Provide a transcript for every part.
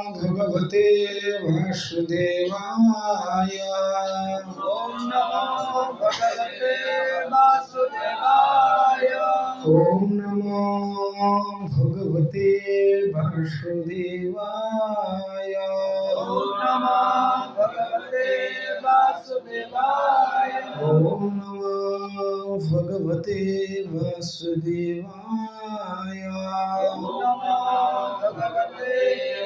भगवते वासुदेवाय। ओम नमो भगवते वासुदेवाय। ओम नमो भगवते वासुदेवाय। ओम नमो भगवते वासुदेवाय। ओम नमो भगवते वासुदेवाय। ओम नमो भगवते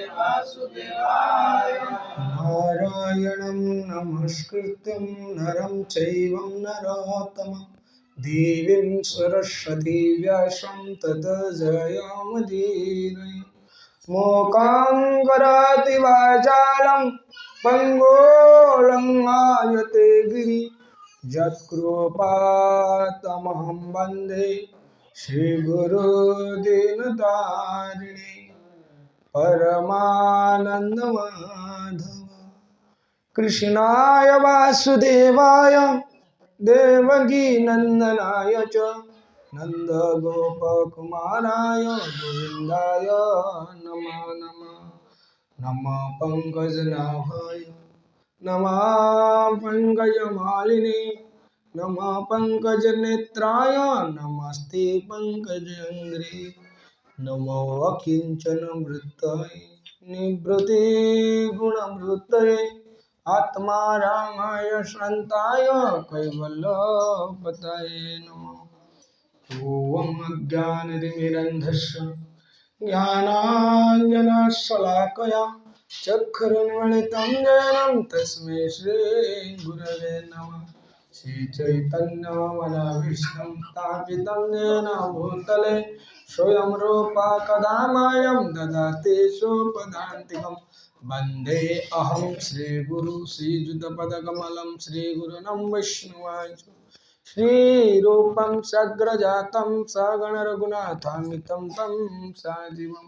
वासुदेवाय। नारायणं नमस्कृत्यं नरं चैव नरोत्तमं देवीं सरस्वती व्यासं ततो जयमुदीरये। मूकं करोति वाचालं पङ्गुं लङ्घयते गिरिं यत्कृपातमहं वन्दे श्रीगुरुदीनतारिणे परमानन्दमाधव। कृष्णाय वासुदेवाय देवकी नंदनाय च नन्दगोपकुमाराय गोविन्दाय नमः नमः। नमः पङ्कजनाभाय नमः पङ्कजमालिने नमः पङ्कजनेत्राय नमस्ते पङ्कजाङ्घ्रे। नमो अकिञ्चनवृत्तये निवृत्ते गुणवृत्तये आत्मा रामाय शान्ताय कैवल्यपतये नमः। ॐ अज्ञानतिमिरन्धस्य ज्ञानाञ्जनशलाकया चक्षुरुन्मिलितं येन तस्मै श्रीगुरवे नमः। श्रीचैतन्यमनोभीष्टं स्थापितं येन भूतले स्वयं रूपा कदा मायं ददाति स्वपदान्तिकं। वन्दे अहं श्रीगुरु श्रीयुतपदकमलं श्रीगुरुनं वैष्णवांश्च श्रीरूपं सग्रजातं सगणरघुनाथान्वितं तं सजीवं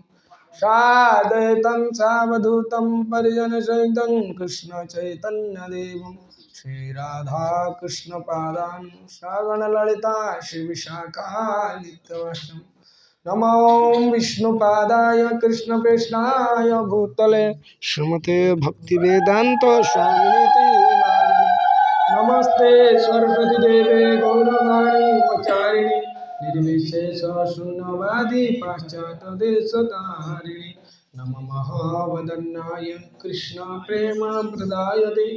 साद्वैतं सावधूतं परिजनसहितं कृष्णचैतन्यदेवं श्रीराधाकृष्णपादान् सगणललिता श्रीविशाखान्वितवशम्। नमो विष्णुपादाय कृष्णप्रेष्ठाय भूतले श्रीमते भक्तिवेदांत स्वामिनिति नामिने। नमस्ते सरस्वती देवे गौरवाणी प्रचारिणे निर्विशेष शून्यवादी पाश्चात्य देशतारिणे। नमः महावदन्नाय कृष्ण प्रेम प्रदायते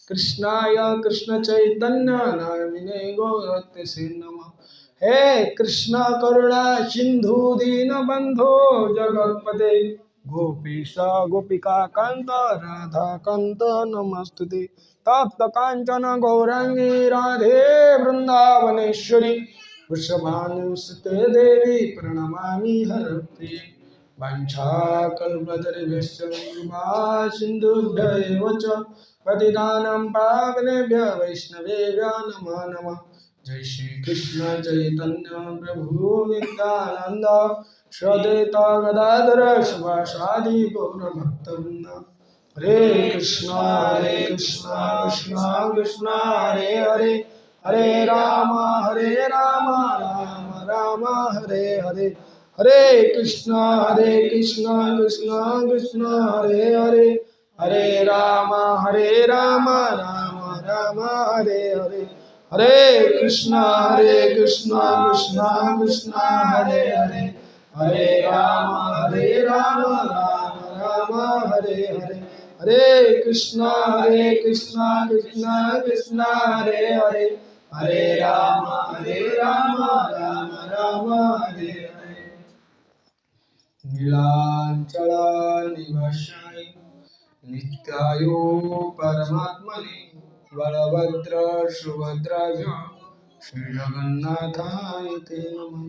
कृष्णाय कृष्ण चैतन्य नामिने गौरत्से नमः। हे कृष्ण करुणा सिंधु दीनबंधो जगत्पते गोपीश गोपिका कांत राधा कांत नमस्तुते। तप्त कांचन गौरांगी राधे वृंदावनेश्वरी वृषभानुसुते देवी प्रणमामि हरप्रिये। वाञ्छाकल्पतरुभ्यश्च कृपा सिन्धुभ्यैव च पतितानां पावनेभ्यः वैष्णवेभ्यो नमो नमः। जय श्री कृष्ण चैतन्य प्रभु नित्यानंद श्रद्धा गदाधर शिवासादि गौरभक्तवृंद। हरे कृष्णा कृष्ण कृष्ण हरे हरे हरे राम राम राम हरे हरे। हरे कृष्ण कृष्ण कृष्ण हरे हरे हरे राम राम राम हरे हरे। हरे कृष्ण कृष्ण कृष्ण हरे हरे हरे राम राम राम हरे हरे। हरे कृष्ण कृष्ण कृष्ण हरे हरे हरे राम राम राम हरे हरे। नीलांचला निवासाय नित्यायो परमात्मने बलभद्र सुभद्राभ्य श्री जगन्नाथाय ते नमः।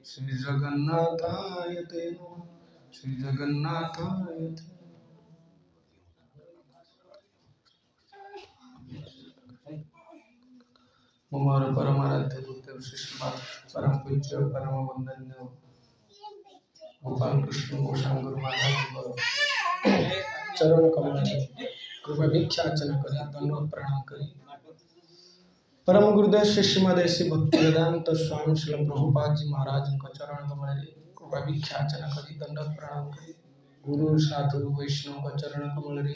श्री जगन्नाथाय ते नमः। श्री जगन्नाथाय ते। ममर परमाराध्य गुरुदेव श्री परम पूज्य परम वंदनीय गोपाल कृष्ण गोस्वामी गुरु महाराज चरण कमल कृपा भिक्षा अर्चना करी दंडवत प्रणाम करी। परम गुरुदेव श्री श्रीमद ऐसी भक्ति वेदांत स्वामी श्री प्रभुपाद जी महाराज का चरण कमल कृपा भिक्षा अर्चना करी दंडवत प्रणाम करी। गुरु साधु वैष्णव चरण कमल रे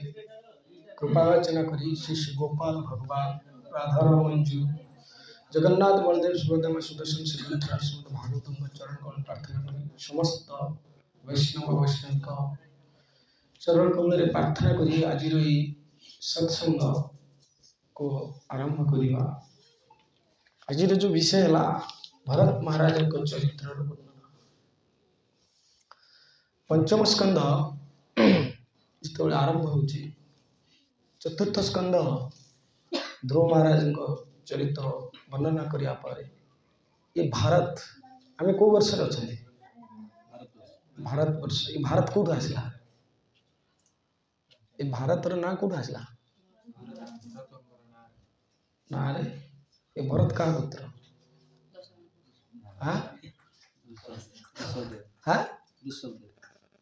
कृपा अर्चना करी श्री श्री गोपाल भगवान राधा मंजू जगन्नाथ बलदेव सुभद्रा सुदर्शन श्री श्रीमद भागवतम चरण कमल प्रार्थना करी समस्त वैष्णव का चरण कमल प्रार्थना करी आज सत्संग को आरंभ करवा। आज जो विषय है भरत महाराज चरित्र वर्णन। पंचम स्कंद जो आरंभ हो चतुर्थ स्कंद ध्रुव महाराज चरित्र वर्णना करने पर ये भारत आम को वर्ष अच्छा भारत वर्ष ये भारत कौट आसला ये भारत ना कौट आसला ना रे ये भरत का पुत्र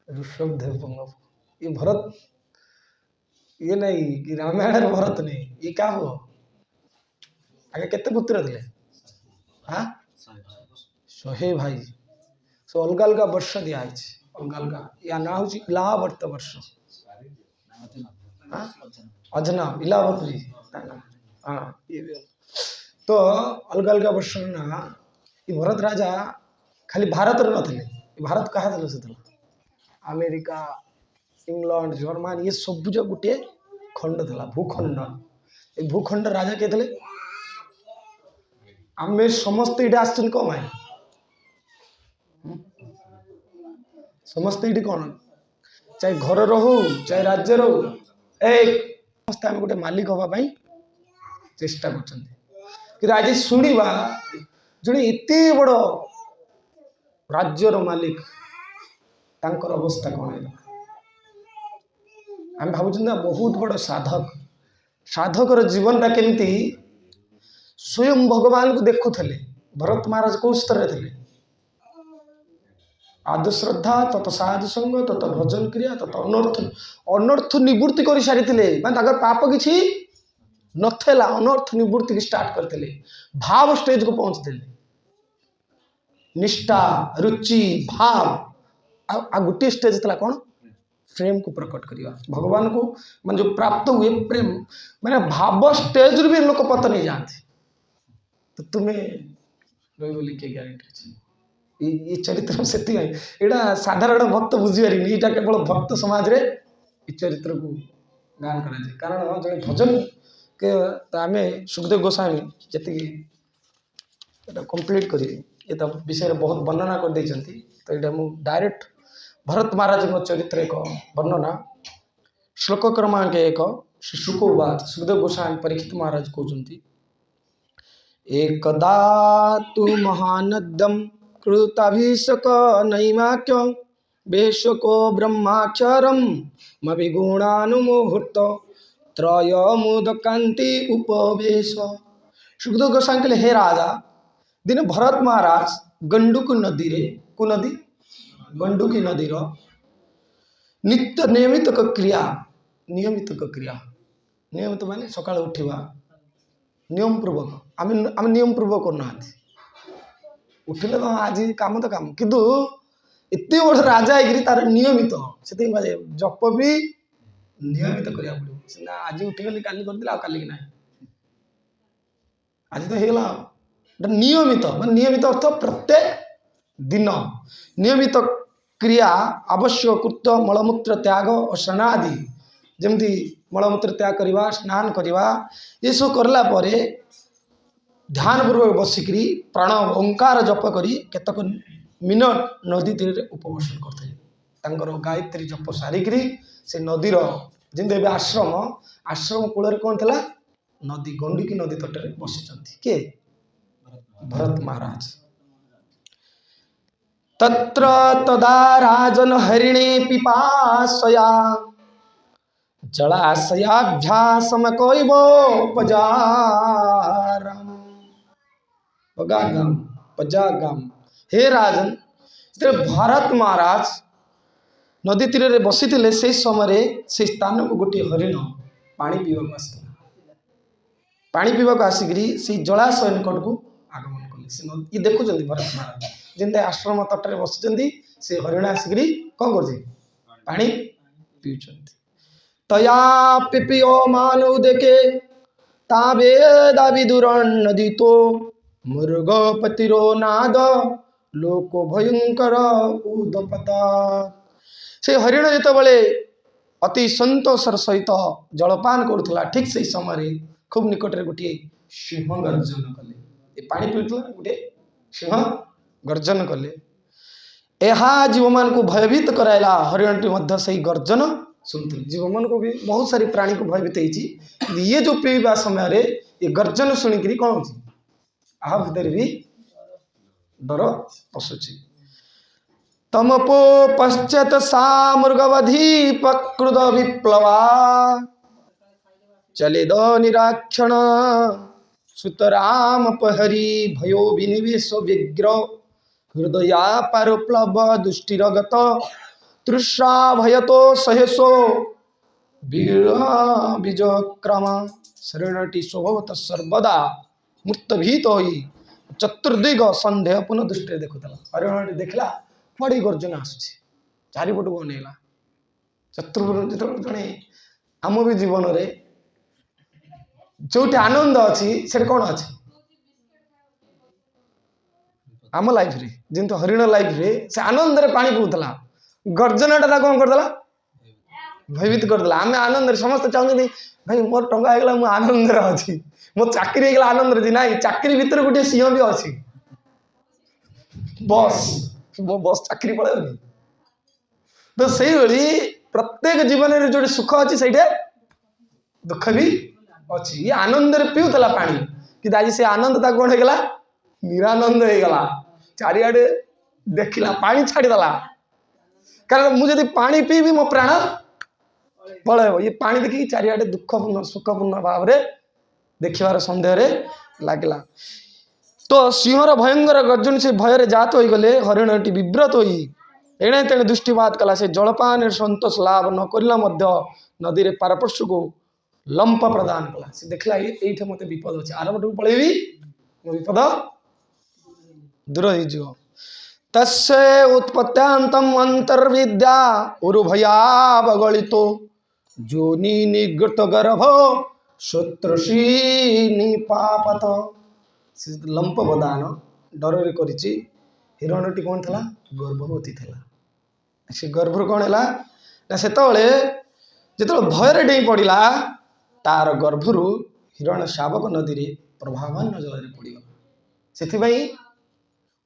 ऋषभदेव पंगव ये भरत ये नहीं कि रामायण भरत नहीं ये क्या हो आगे केते पुत्र थे हाँ 100 भाई सो अलग अलग वर्ष दिया अलग अलग या ना हूँ इलावर्त वर्ष अजनाब इलावती हाँ ये तो अलग अलग वर्ष ना ये भरत राजा खाली भारत रे भारत कहा से अमेरिका इंग्लैंड जर्मन ये सब जो गोटे खंड था भूखंड ये भूखंड राजा के थे आम समस्त ये आस कम आए समस्त ये कौन चाहे घर रो चाहे राज्य रो समस्त आम गोटे मालिक हाँपाई चेष्टा कर आज शुणा जड़े एत बड़ राज्यर मालिक तांकर अवस्था कौन है आम भावुँ बहुत बड़ साधक साधकर जीवनटा केमती स्वयं भगवान को देखुले भरत महाराज कौ स्तर थे आदि श्रद्धा तत साधु संग तत भजन क्रिया तत अनर्थ अनर्थ निवृत्ति कर सारी पाप किसी नथेला अनर्थ निवृत्ति की स्टार्ट करते भाव स्टेज को पहुंचते निष्ठा रुचि भाव आ गोटे स्टेज था कौन प्रेम को प्रकट करवा भगवान को मान जो प्राप्त हुए प्रेम मैंने भाव स्टेज भी लोक पत नहीं जाते तो तुम्हें रही बोली के ग्यारंटी अच्छे ये चरित्र से यहाँ साधारण भक्त बुझीपारे यहाँ केवल भक्त समाज रे ये चरित्र को गान करा कारण जो भजन के आम सुखदेव गोस्वामी जी कंप्लीट कर ये तो विषय बहुत वर्णना कर देते तो ये डायरेक्ट भरत महाराज चरित्र एक वर्णना श्लोक क्रमांक 1 श्री शुकोवाच सुखदेव गोस्वामी परीक्षित महाराज कहते एकदा तु महानद्यम कृताभिषेक नैमाक्य वेशको ब्रह्माक्षरम मविगुणानुमुहूर्त त्रय मुदकांति उपवेश। सुखदेव गोस्वामी कहले हे राजा दिन भरत महाराज गंडुक नदी रे को नदी गंडुकी नदी रो नित्य नियमित क्रिया नियमित माने सकाळ उठिवा नियम पूर्वक आम नियम पूर्वक करना उठिले तो आज काम तो काम किंतु एत बड़ राजा है तार नियमित से जप भी नियमित करा पड़ो आज उठिगली काली करदे काली ना आज तो होगा नियमित मान नियमित अर्थ प्रत्येक दिन नियमित क्रिया आवश्यक कृत्य मलमूत्र त्याग और स्नानादि जमती मलमूत्र त्याग करवा स्नान करवा ये सब करला परे ध्यान पूर्वक बसिकी प्रणव ओंकार जप करी केतक मिनट नदी तीर उपवेशन करते गायत्री जप सारिक से नदीर जमी आश्रम आश्रम कूल कौन थी नदी गंडुकी नदी तट में बसी किए भरत महाराज तत्र तदा राजन हरिणे पिपासया जलाशयाभ्यासम पजागम हे राजन भरत महाराज नदी तीर रे बसी से समय से स्थान को गोटे हरिण पानी पीवा पानी पीवा आसिक जलाशय निकट को आगमन कले ये देखुं भरत महाराज जमी आश्रम तट में बसी से हरिण आसिक कौन कर पानी पिउछंती तया पिपियो मानव देखे तावेदा विदुरन नदीतो मृगपतिरो नाद लोक भयंकर उदपता से हरिण जितेबाला अति संतोषर सहित जलपान करुला ठीक से समय खूब निकटरे गोटे सिंह गर्जन कले ये पानी पीउला गोटे सिंह गर्जन कले यह जीव मान को भयभीत कराइला हरिणटी मध्य से गर्जन शुणुते जीव मन को भी बहुत सारी प्राणी को भयभीत होती ये जो पीवा समय ये गर्जन शुणिकी कौन हो आ भितर भी डर पशुची तमपो पश्चात सा मृगवधि प्रकृत विप्लवा चले द निराक्षण सुतराम पहरी भयो विनिवेश व्यग्र हृदया पारुप्लव दुष्टिरगत तृष्णा भयतो सहेसो बीजक्रम शरणटी स्वभवत सर्वदा मृतभीत होई चतुर्दिग संदेह पुनः दृष्टि देखुला हरिणटी देखला पड़ी गर्जन आसूची चारिपट को अनेला चतुर्भुज जो जड़े आम भी जीवन रे जो आनंद अच्छी से कौन अच्छे आम लाइफ रे जिंतु हरिण लाइफ रे से आनंद रे पानी पीला गर्जनटा कौन करदेला भयभीत करदेला आम आनंद समस्त चाहते भाई मोर टंका होगा मुझे आनंद अच्छी मो चाकरी होगा आनंद ना चाकरी भितर गोटे सिंह भी अच्छी बस मो बस चाकरी पड़ेगा तो से प्रत्येक जीवन में जो सुख अच्छी से दुख भी अच्छी ये आनंद पीऊला पानी कि आज से आनंद कौन होगा निरानंद होगा चारिआडे देखला पानी छाड़देला कारण मुझे पानी पीबी मो प्राण पलैब ये पानी देखिए चारिआडे दुखपूर्ण सुखपूर्ण भाव में देखार सन्देह लगिला तो सिंहर भयंकर गर्जन से भय जात हो गले हरिणटी विव्रत हो एणे तेणे दृष्टिपात कला से जलपान संतोष लाभ न करला नदी रे पारपर्श्व को लंप प्रदान कला से देखला ये मत विपद अच्छे आर पटक पलैबी मो विपद दूर हो तस्य उत्पत्त्यांतम अंतर्विद्या उरुभयावगलितो जोनि निगृत गर्भ शत्रुषी निपापत लंप बदान डर करिछि हिरणटी कौन था गर्भवती थी से गर्भर कौन है ना से जो भयर डेई पड़ा तार गर्भर हिरण शावक नदी रे प्रभावान जल पड़गला से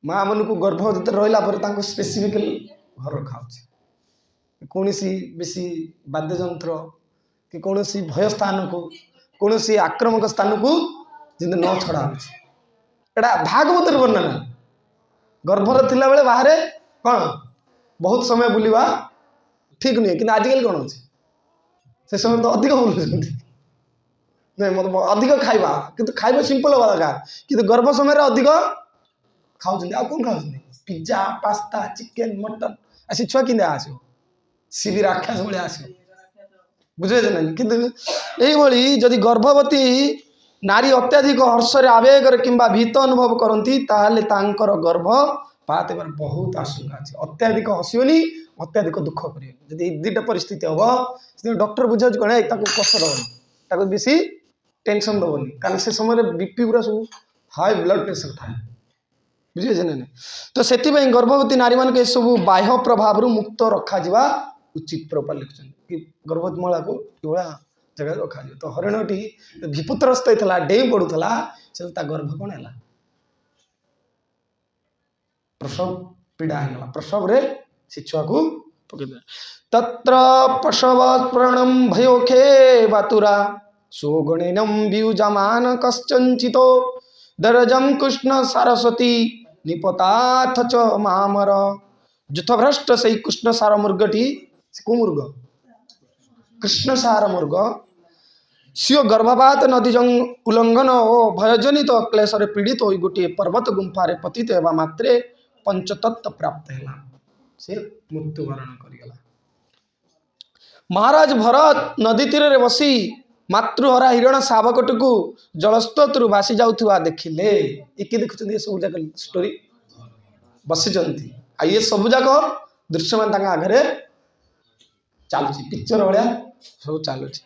माँ मन को गर्भवती रहा स्पेसिफिकली घर रखा कौन बेसी वाद्यजंत्र कि कौन भय स्थान को कौन आक्रमक स्थान को जिन न छड़ा एटा भागवत वर्णना गर्भर थिला बेले बाहर कौन बहुत समय बुलवा ठीक नुहे कि आजिकल कौन अच्छे से समय तो अधिक बुलूँ नहीं मतलब अधिक खाइबा किंतु खाइबा सिंपल हवा दरकार किंतु गर्भ समय अधिक खाऊँ कौन खाऊँ पिज्जा पास्ता चिकेन मटन आसी छुआ कि आसो सी भी राक्षस भाई आसो बुझे ना किंतु यही जदि गर्भवती नारी अत्याधिक हर्षर आवेगर किंबा भीत अनुभव करती गर्भ पात बहुत आशंका अच्छे अत्याधिक हसोनी अत्याधिक दुख कर दुईटा परिस्थिति हम डॉक्टर बुझा कौन कष्ट दबनी बेसी टेंशन दबनी कारण से समय बीपी पूरा सब हाई ब्लड प्रेशर थाए बुझे ना तो से गर्भवती नारी मान के सब बाह्य प्रभाव मुक्त रखा उचित प्रॉपर लिखुं कि गर्भवती महिला को ये जगह रखा तो हरिणटी विपुत्रस्त होता डेई पड़ूला से गर्भ कौन है प्रसव पीड़ा होगा प्रसव रे से छुआ को पकड़ तत्र प्रसव प्रणम भयोखे बातुरा सोगणेनम व्यूजमान कश्चंचितो दरजम कृष्ण सरस्वती निपताथ च मामर जुथभ्रष्ट से कृष्ण सार मुर्गटी को मुर्ग कृष्ण सार मुर्ग सीओ गर्भपात नदी उल्लंघन और भयजनित क्लेश पीड़ित हो गोटे पर्वत गुंफार पतित होगा मात्रे पंचतत्व प्राप्त है से मृत्युवरण करगला महाराज भरत नदी तीर रे बसी मातृहरा हिरण शावकटी को जलस्रोतु भासी जाऊा देखिले ये किए देखुं ये सब जाक स्टोरी बसी ये सब जाक दृश्यमान आगे ଚାଲୁଛି ପିକ୍ଚର ଭଳିଆ ସବୁ ଚାଲୁଛି।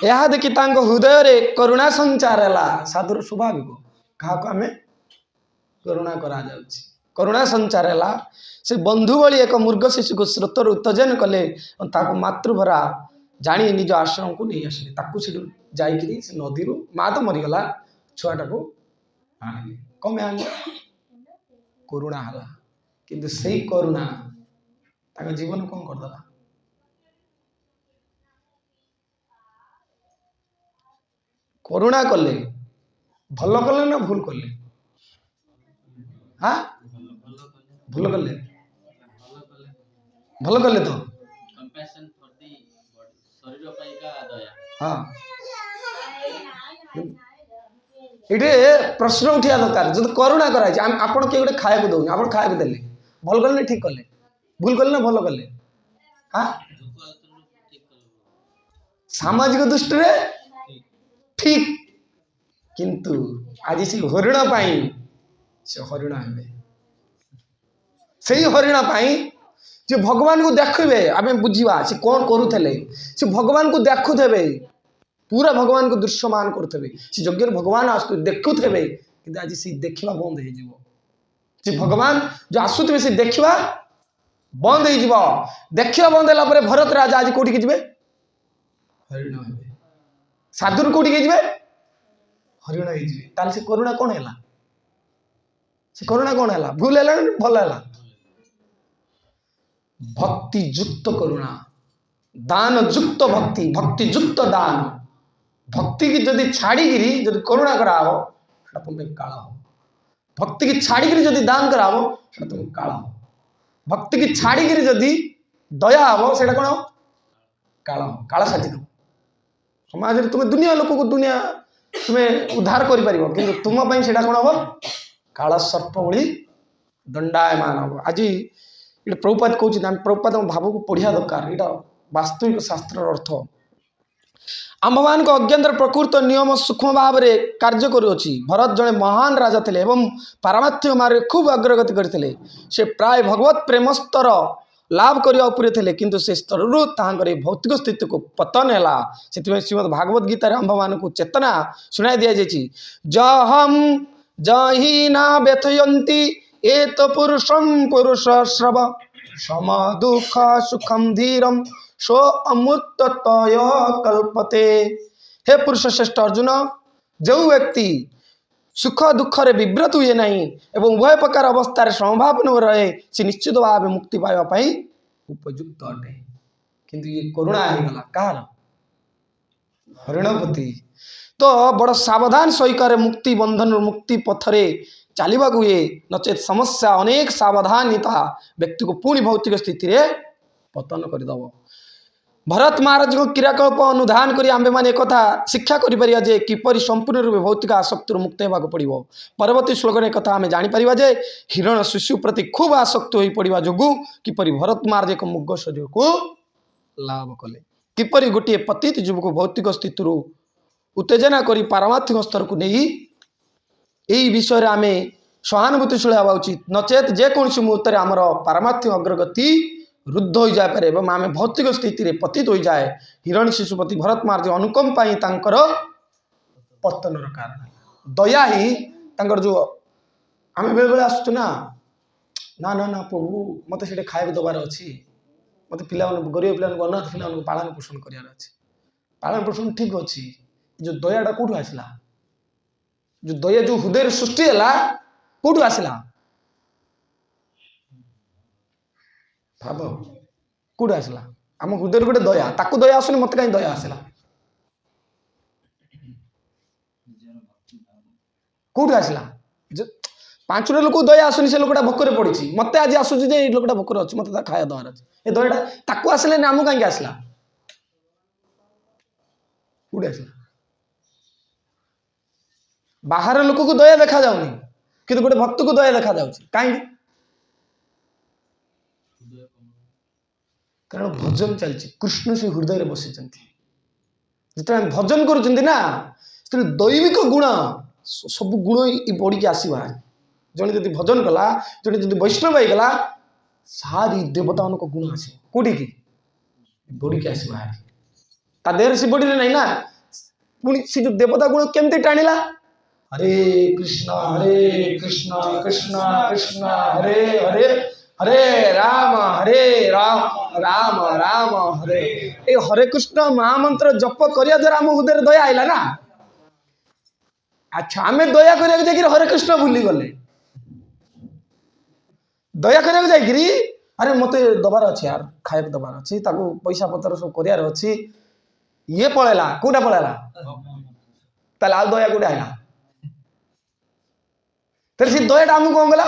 ଏହା ଦେଖି ତାଙ୍କ ହୃଦୟରେ କରୁଣା ସଞ୍ଚାର ହେଲା। ସାଧୁର ସ୍ୱାଭାବିକ, କାହାକୁ ଆମେ କରୁଣା କରାଯାଉଛି, କରୁଣା ସଞ୍ଚାର ହେଲା। ସେ ବନ୍ଧୁ ଭଳି ଏକ ମୃଗ ଶିଶୁକୁ ସ୍ରୋତରୁ ଉତ୍ତେଜନ କଲେ ଓ ତାକୁ ମାତୃଭରା ଜାଣି ନିଜ ଆଶ୍ରମକୁ ନେଇ ଆସିଲେ। ତାକୁ ସେଠୁ ଯାଇକିରି ସେ ନଦୀରୁ, ମା ତ ମରିଗଲା, ଛୁଆଟାକୁ ଆଣିଲେ। କଣ ପାଇଁ ଆଣିଲେ? କରୁଣା ହେଲା। କିନ୍ତୁ ସେଇ କରୁଣା ତାଙ୍କ ଜୀବନ କଣ କରିଦେଲା? କରୁଣା କଲେ, ଭଲ କଲେ ନା ଭୁଲ କଲେ? ହଁ ଭଲ କଲେ, ଭଲ କଲେ ତ। ହଁ ଏଠି ପ୍ରଶ୍ନ ଉଠିବା ଦରକାର। ଯଦି କରୁଣା କରାଯାଇଛି, ଆପଣ କିଏ ଗୋଟେ ଖାଇବାକୁ ଦଉନି, ଆପଣ ଖାଇବାକୁ ଦେଲେ, ଭଲ କଲେ ନା ଠିକ କଲେ? ଭୁଲ କଲେ ନା ଭଲ କଲେ? ହଁ ସାମାଜିକ ଦୃଷ୍ଟିରେ ଠିକ, କିନ୍ତୁ ଆଜି ସେ ହରିଣ ପାଇଁ ସେ ହରିଣ ହେବେ। ସେଇ ହରିଣ ପାଇଁ ଯେ ଭଗବାନଙ୍କୁ ଦେଖିବେ, ଆମେ ବୁଝିବା ସେ କଣ କରୁଥିଲେ। ସେ ଭଗବାନଙ୍କୁ ଦେଖୁଥିବେ, ପୁରା ଭଗବାନଙ୍କୁ ଦୃଶ୍ୟମାନ କରୁଥିବେ। ସେ ଯଜ୍ଞରେ ଭଗବାନ ଆସୁଥିବେ, ଦେଖୁଥିବେ, କିନ୍ତୁ ଆଜି ସେ ଦେଖିବା ବନ୍ଦ ହେଇଯିବ। ସେ ଭଗବାନ ଯୋଉ ଆସୁଥିବେ ସେ ଦେଖିବା ବନ୍ଦ ହେଇଯିବ। ଦେଖିବା ବନ୍ଦ ହେଲା ପରେ ଭରତ ରାଜା ଆଜି କୋଉଠିକି ଯିବେ? ହରିଣ ହେବେ। ସାଧୁରୁ କୋଉଠିକି ଯିବେ? ହରିଣ ହେଇଯିବେ। ତାହେଲେ ସେ କରୁଣା କଣ ହେଲା? ସେ କରୁଣା କଣ ହେଲା? ଭୁଲ ହେଲା ନା ଭଲ ହେଲା? ଭକ୍ତି ଯୁକ୍ତ କରୁଣା, ଦାନ ଯୁକ୍ତ ଭକ୍ତି, ଭକ୍ତି ଯୁକ୍ତ ଦାନ। ଭକ୍ତି କି ଯଦି ଛାଡ଼ିକିରି ଯଦି କରୁଣା କରାହବ, ସେଟା ତୁମେ କାଳ ହବ। ଭକ୍ତି କି ଛାଡ଼ିକିରି ଯଦି ଦାନ କରାହବ, ସେଟା ତୁମେ କାଳ ହବ। ଭକ୍ତି କି ଛାଡ଼ିକିରି ଯଦି ଦୟା ହବ, ସେଇଟା କଣ? କାଳ ହବ, କାଳ ସାଜିଦବ। ସମାଜରେ ତୁମେ ଦୁନିଆ ଲୋକକୁ ଦୁନିଆ ତୁମେ ଉଦ୍ଧାର କରିପାରିବ, କିନ୍ତୁ ତୁମ ପାଇଁ ସେଇଟା କଣ ହବ? କାଳ ସର୍ପ ଭଳି ଦଣ୍ଡାୟମାନ ହବ। ଆଜି ଏଇଟା ପ୍ରଭୁପାଦ କହୁଛନ୍ତି, ଆମେ ପ୍ରଭୁପାଦଙ୍କ ଭାବକୁ ପଢ଼ିବା ଦରକାର। ଏଇଟା ବାସ୍ତବିକ ଶାସ୍ତ୍ରର ଅର୍ଥ। ଆମ୍ଭମାନଙ୍କ ଅଜ୍ଞାନର ପ୍ରକୃତ ନିୟମ ସୂକ୍ଷ୍ମ ଭାବରେ କାର୍ଯ୍ୟ କରୁଅଛି। ଭରତ ଜଣେ ମହାନ ରାଜା ଥିଲେ ଏବଂ ପାରମାର୍ଥିକ ମାର୍ଗରେ ଖୁବ୍ ଅଗ୍ରଗତି କରିଥିଲେ। ସେ ପ୍ରାୟ ଭଗବତ ପ୍ରେମ ସ୍ତର ଲାଭ କରିବା ଉପରେ ଥିଲେ, କିନ୍ତୁ ସେ ସ୍ତରରୁ ତାହାଙ୍କର ଏହି ଭୌତିକ ସ୍ଥିତିକୁ ପତନ ହେଲା। ସେଥିପାଇଁ ଶ୍ରୀମଦ୍ ଭାଗବତ ଗୀତାରେ ଆମ୍ଭମାନଙ୍କୁ ଚେତନା ଶୁଣାଇ ଦିଆଯାଇଛି। ଜହମ୍ ଜହି ନା ବ୍ୟଥୟନ୍ତି ଏତ ପୁରୁଷಂ ପୁରୁଷ ଶ୍ରବ ସମ ଦୁଃଖ ସୁଖମ ଧୀରମ ସୋ ଅମୃତତୟ କଲ୍ପତେ। ହେ ପୁରୁଷ ଶ୍ରେଷ୍ଠ ଅର୍ଜୁନ, ଯେଉଁ ବ୍ୟକ୍ତି ସୁଖ ଦୁଃଖରେ ବିବ୍ରତ ହୁଏ ନାହିଁ ଏବଂ ଉଭୟ ପ୍ରକାର ଅବସ୍ଥାରେ ସମଭାବନ ରହେ, ସେ ନିଶ୍ଚିତ ଭାବେ ମୁକ୍ତି ପାଇବା ପାଇଁ ଉପଯୁକ୍ତ ଅଟେ। କିନ୍ତୁ ଇଏ କରୁଣା ହେଇଗଲା କାହାର? ହରିଣ ପ୍ରତି। ତ ବଡ଼ ସାବଧାନ ସହକାରେ ମୁକ୍ତି ବନ୍ଧନରୁ ମୁକ୍ତି ପଥରେ ଚାଲିବାକୁ ହୁଏ, ନଚେତ୍ ସମସ୍ୟା ଅନେକ ସାବଧାନତା ବ୍ୟକ୍ତିକୁ ପୁଣି ଭୌତିକ ସ୍ଥିତିରେ ପତନ କରିଦେବ। ଭରତ ମହାରାଜଙ୍କ କ୍ରିୟାକଳ୍ପ ଅନୁଧ୍ୟାନ କରି ଆମ୍ଭେମାନେ ଏକଥା ଶିକ୍ଷା କରିପାରିବା ଯେ କିପରି ସମ୍ପୂର୍ଣ୍ଣ ରୂପେ ଭୌତିକ ଆସକ୍ତିରୁ ମୁକ୍ତ ହେବାକୁ ପଡ଼ିବ। ପରବର୍ତ୍ତୀ ଶ୍ଲୋକରେ କଥା ଆମେ ଜାଣିପାରିବା ଯେ ହିରଣ ଶିଶୁ ପ୍ରତି ଖୁବ୍ ଆସକ୍ତ ହୋଇପଡ଼ିବା ଯୋଗୁଁ କିପରି ଭରତ ମହାରାଜ ଏକ ମୃଗ ଶରୀରକୁ ଲାଭ କଲେ, କିପରି ଗୋଟିଏ ପତିତ ଯୁବକ ଭୌତିକ ସ୍ଥିତିରୁ ଉତ୍ତେଜନା କରି ପାରମାର୍ଥିକ ସ୍ତରକୁ ନେଇ, ଏହି ବିଷୟରେ ଆମେ ସହାନୁଭୂତିଶୀଳ ହେବା ଉଚିତ। ନଚେତ୍ ଯେକୌଣସି ମୁହୂର୍ତ୍ତରେ ଆମର ପାରମାର୍ଥିକ ଅଗ୍ରଗତି ରୁଦ୍ଧ ହୋଇଯାଇପାରେ ଏବଂ ଆମେ ଭୌତିକ ସ୍ଥିତିରେ ପତିତ ହୋଇଯାଏ। ହିରଣ ଶିଶୁ ପ୍ରତି ଭରତ ମହାରାଜ ଅନୁକମ୍ପା ହିଁ ତାଙ୍କର ପତନର କାରଣ। ଦୟା ହିଁ ତାଙ୍କର ଯେଉଁ ଆମେ ବେଳେବେଳେ ଆସୁଛୁ ନା ନା ନା ନା ପ୍ରଭୁ ମୋତେ ସେଇଠି ଖାଇବାକୁ ଦେବାର ଅଛି, ମୋତେ ପିଲାମାନଙ୍କୁ ଗରିବ ପିଲାମାନଙ୍କୁ ଅନାଥ ପିଲାମାନଙ୍କୁ ପାଳନ ପୋଷଣ କରିବାର ଅଛି। ପାଳନ ପୋଷଣ ଠିକ୍ ଅଛି, ଯେଉଁ ଦୟାଟା କେଉଁଠୁ ଆସିଲା? ଯେଉଁ ଦୟା ଯେଉଁ ହୃଦୟରେ ସୃଷ୍ଟି ହେଲା କେଉଁଠୁ ଆସିଲା? ଭାବ କେଉଁଠୁ ଆସିଲା? ଆମ ହୃଦୟରେ ଗୋଟେ ଦୟା, ତାକୁ ଦୟା ଆସୁନି, ମୋତେ କାହିଁ ଦୟା ଆସିଲା? କେଉଁଠୁ ଆସିଲା? ପାଞ୍ଚଟା ଲୋକକୁ ଦୟା ଆସୁନି, ସେ ଲୋକଟା ଭୋକରେ ପଡ଼ିଛି, ମୋତେ ଆଜି ଆସୁଛି ଯେ ଏଇ ଲୋକଟା ଭୋକରେ ଅଛି, ମୋତେ ତା ଖାଇବା ଦେବାର ଅଛି। ଏ ଦୟାଟା ତାକୁ ଆସିଲାନି, ଆମକୁ କାହିଁକି ଆସିଲା? କେଉଁଠି ଆସିଲା? ବାହାର ଲୋକକୁ ଦୟା ଦେଖାଯାଉନି, କିନ୍ତୁ ଗୋଟେ ଭକ୍ତକୁ ଦୟା ଦେଖାଯାଉଛି। କାହିଁକି? କାରଣ ଭଜନ ଚାଲିଛି, କୃଷ୍ଣ ସେ ହୃଦୟରେ ବସିଛନ୍ତି। ଯେତେବେଳେ ଆମେ ଭଜନ କରୁଛନ୍ତି ନା, ସେତେବେଳେ ଦୈବିକ ଗୁଣ ସବୁ ଗୁଣ ବଢ଼ିକି ଆସିବା। ଜଣେ ଯଦି ଭଜନ କଲା, ଜଣେ ଯଦି ବୈଷ୍ଣବ ହେଇଗଲା, ସାରି ଦେବତାମାନଙ୍କ ଗୁଣ ଆସିବ। କୋଉଠିକି? बॉडी के आसी बाहर ता देह से बॉडी नहीं ना पुणी से जो देवता गुण केमती टाणिला हरे कृष्ण कृष्ण कृष्ण हरे हरे हरे राम राम राम हरे ए हरे कृष्ण महामंत्र जप करिया द्वारा आम हृदय दया आइला ना अच्छा आम दया करिया हरे कृष्ण भूली गले दया करिया जाइकरी अरे मते दबार अच्छे यार खाइक दबार अच्छी पैसा पतर सब कर अच्छी ये पलैला कोटा पलैला ताले आ दया कोटे आइला तेरे से दयाटा आमको कौन गला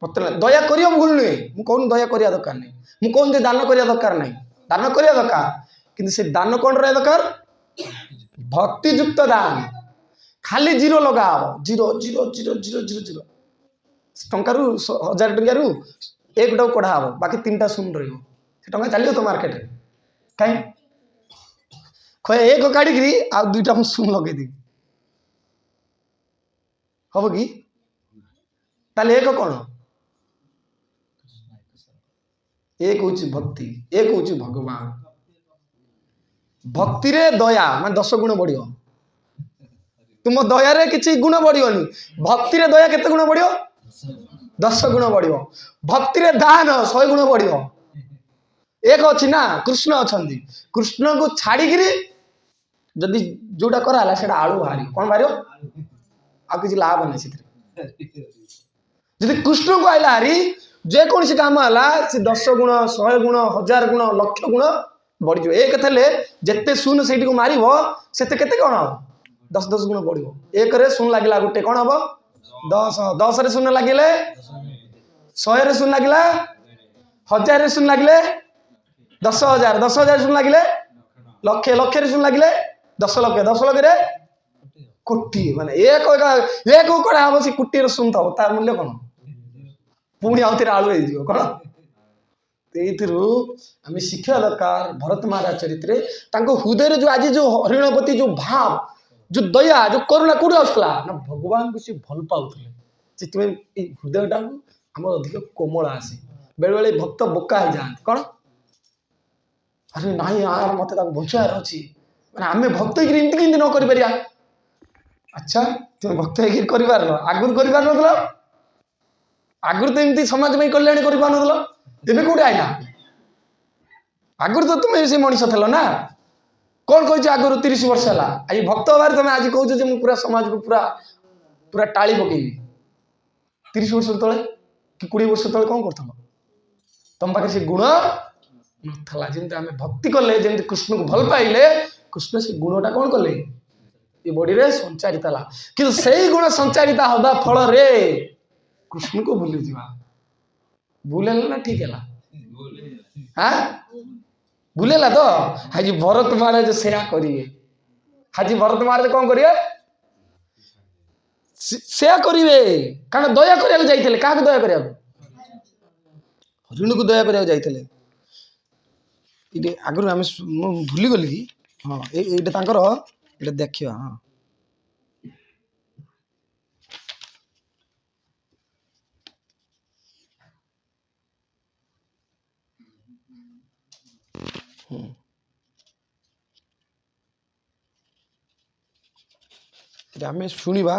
पत्र दया करियो भूल नुहे मु कौन दया करिया दरकार नहीं मु कौन दान करिया दरकार नहीं दान करिया दरकार किंतु से दान कौन रहा दरकार भक्ति युक्त दान खाली जीरो लगा zero zero zero zero zero zero टंका रु 1000 टंका रु एक गोटा कढ़ा हम बाकी 3टा शून्य रहा चलिए तो मार्केट कहीं खए एक काढ़ी आ 2टा मु शून्य लगेदी हम कि ताले एक कौन एक हूँ भक्ति एक हूँ भगवान भक्ति रे दया मान 10 गुण बढ़ तुम दया रे किसी गुण बढ़ोनी भक्ति रे दया केते गुण बढ़ 10 गुण बढ़ भक्ति रे दान 100 गुण बढ़ एक अच्छी ना कृष्ण अच्छा कृष्ण को छाड़िकी जदि जोटा कराला से आलू बाहरी कौन बाहर आ किसी लाभ नहीं जदि कृष्ण को आइला हारी जेकोसी काम है से 10 गुण 100 गुण 1000 गुण लक्ष गुण बढ़ एक थे जिते शून्य से मार से कौन हम 10 गुण बढ़ एक शून्य लगे गोटे कौन हम 10 10 रे शून्य लगे 100 रे शून्य लगे 1000 रे शून्य लगे 10,000 10,000 शून्य लगे लक्षे लक्षे रे शून्य लगे 10 लक्ष 10 लक्ष रे कोटी माने एक एक कड़ा हम से कोटी शून्य था तार मूल्य कौन पुणी आउ थे आलू हो कौन आम शिक्षा दरकार भरत महाराज चरित्र हृदय जो आज जो हरिणपति जो भाव जो दया जो करुणा कौट आसला ना भगवान को सी भल पाते हृदय टाइम आम अधिक कोमल आसे बेले बेले भक्त बोका हो जाते कौन अरे ना यार मत बचार अच्छी मैंने आम भक्त होमती कमी न कर अच्छा तुम भक्त कर आगुरी कर आगुरी तो एमती समाज में कल्याण कर कौटे आईला आगुरी तो तुम्हें से मनीष थल ना कौन कह आगुरी 30 वर्ष है आज भक्त हबार तुम आज कह पूरा समाज को पूरा पूरा टाड़ी पकईबी 30 वर्ष तले कि 20 वर्ष तले कौन कर तुम पाखे से गुण नाला जमी आम भक्ति कले जमी कृष्ण को भल पाइले कृष्ण से गुणटा कौन कले ये बॉडी रे संचारित है कि से गुण संचारित हवा फल रे कृष्ण को भूली जा भूले ना ठीक है हाँ भूलेला तो आज भरत महाराज सेया करिए आज भरत महाराज कौन करिए सेया करिवे कारण दया करिया जाइथिले काहा दया करिया हरिण को दया करिया जाइथिले इटे आगु आम भूली गली हाँ ये तांकर ये देखिए हाँ आम शुणा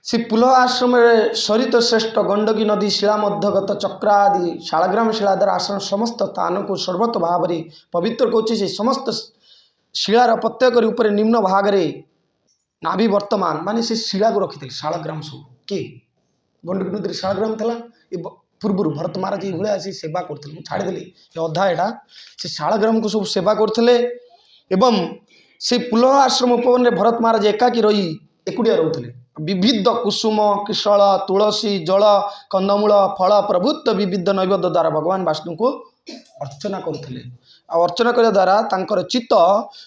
से पुल आश्रम सरित श्रेष्ठ गंडकी नदी शिला मध्यगत चक्र आदि शालग्राम शिलाधर आश्रम समस्त स्थान को सर्वत भाव में पवित्र कौचे से समस्त शिलार प्रत्येक ऊपर निम्न भाग रे नाभि वर्तमान माने से शिला को रखी शालग्राम सब किए गंडकी नदी शालग्राम था ये पूर्व भरत महाराज ये भाया से सेवा करते छाड़देली अधा यहाँ से शालग्राम को सब सेवा करते एवं से पुल आश्रम उपवन में भरत महाराज एकाकी रही एकुटिया रोते विविध कुसुम किशल तुलसी जल कंदमूल फल प्रभुत्व विविध नैवेद्य द्वारा भगवान विष्णु को अर्चना करते अर्चना करने द्वारा तांकर चित्त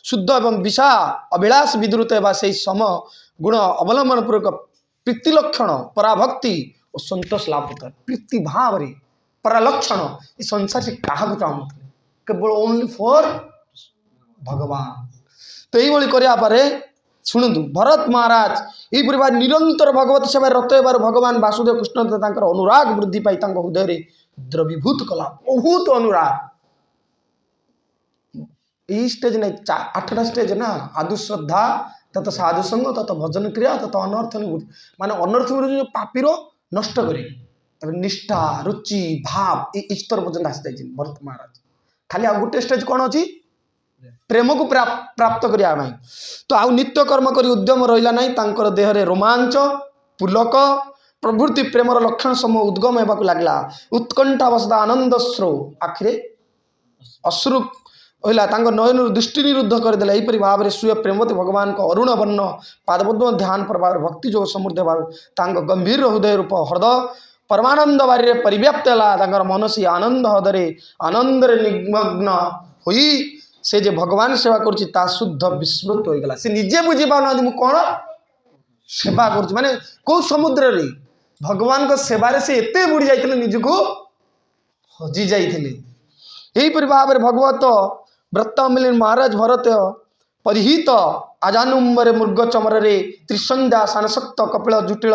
शुद्ध एवं विषा अभिलाष विद्रुत से सम गुण अवलंबन पूर्वक प्रीति लक्षण पराभक्ति और संतोष लाभ होता है प्रीति भाव रे परालक्षण इस संसार से क्या चाहूँ केवल ओनली फॉर भगवान तो यही कर शुणु भरत महाराज यही निरंतर भगवत सेवा रत होबार भगवान वासुदेव कृष्ण अनुराग वृद्धि पाई हृदय द्रवीभूत कला बहुत अनुराग यही स्टेज नहीं 8टा स्टेज ना आदु श्रद्धा तत साधु संग तत भजन क्रिया तत अनर्थ निवृत्ति माने अनर्थ निवृत्ति पापीर नष्ट करे निष्ठा रुचि भाव ये स्तर पर्यटन आसी जाइए भरत महाराज खाली आ गोटे स्टेज कौन अच्छी प्रेम को प्राप्त करने तो आउ नित्य कर्म कर उद्यम रहा ना देहरे रोमांच पुलक प्रभृति प्रेमर लक्षण समूह उद्गम होगा लगला उत्कंठा अवस्था आनंद स्रो आखिरे अश्रु होगा नयन दृष्टि निरुद्ध करदे यहीपरि भाव में स्वीय प्रेमवती भगवान को अरुण वर्ण पादपद्म ध्यान प्रभाव भक्ति जो समृद्ध भाव गंभीर हृदय रूप हृदय परमानंद बारी परिव्याप्त है मनसी आनंद हृदय आनंद निमग्न हुई से जे भगवान सेवा कर शुद्ध विस्मृत होगा से निजे बुझी पाना मु कौन सेवा कर माने कौ समुद्र रे भगवान को सेवारे से एते बुड़ी जाइथिले निजको हजि जाइथिले यहीपरि भाव में भगवत व्रत मिले महाराज भरत परिहित आजानुम्बरे मृग चमरे त्रिसंध्या सानसक्त कपिल जुटिल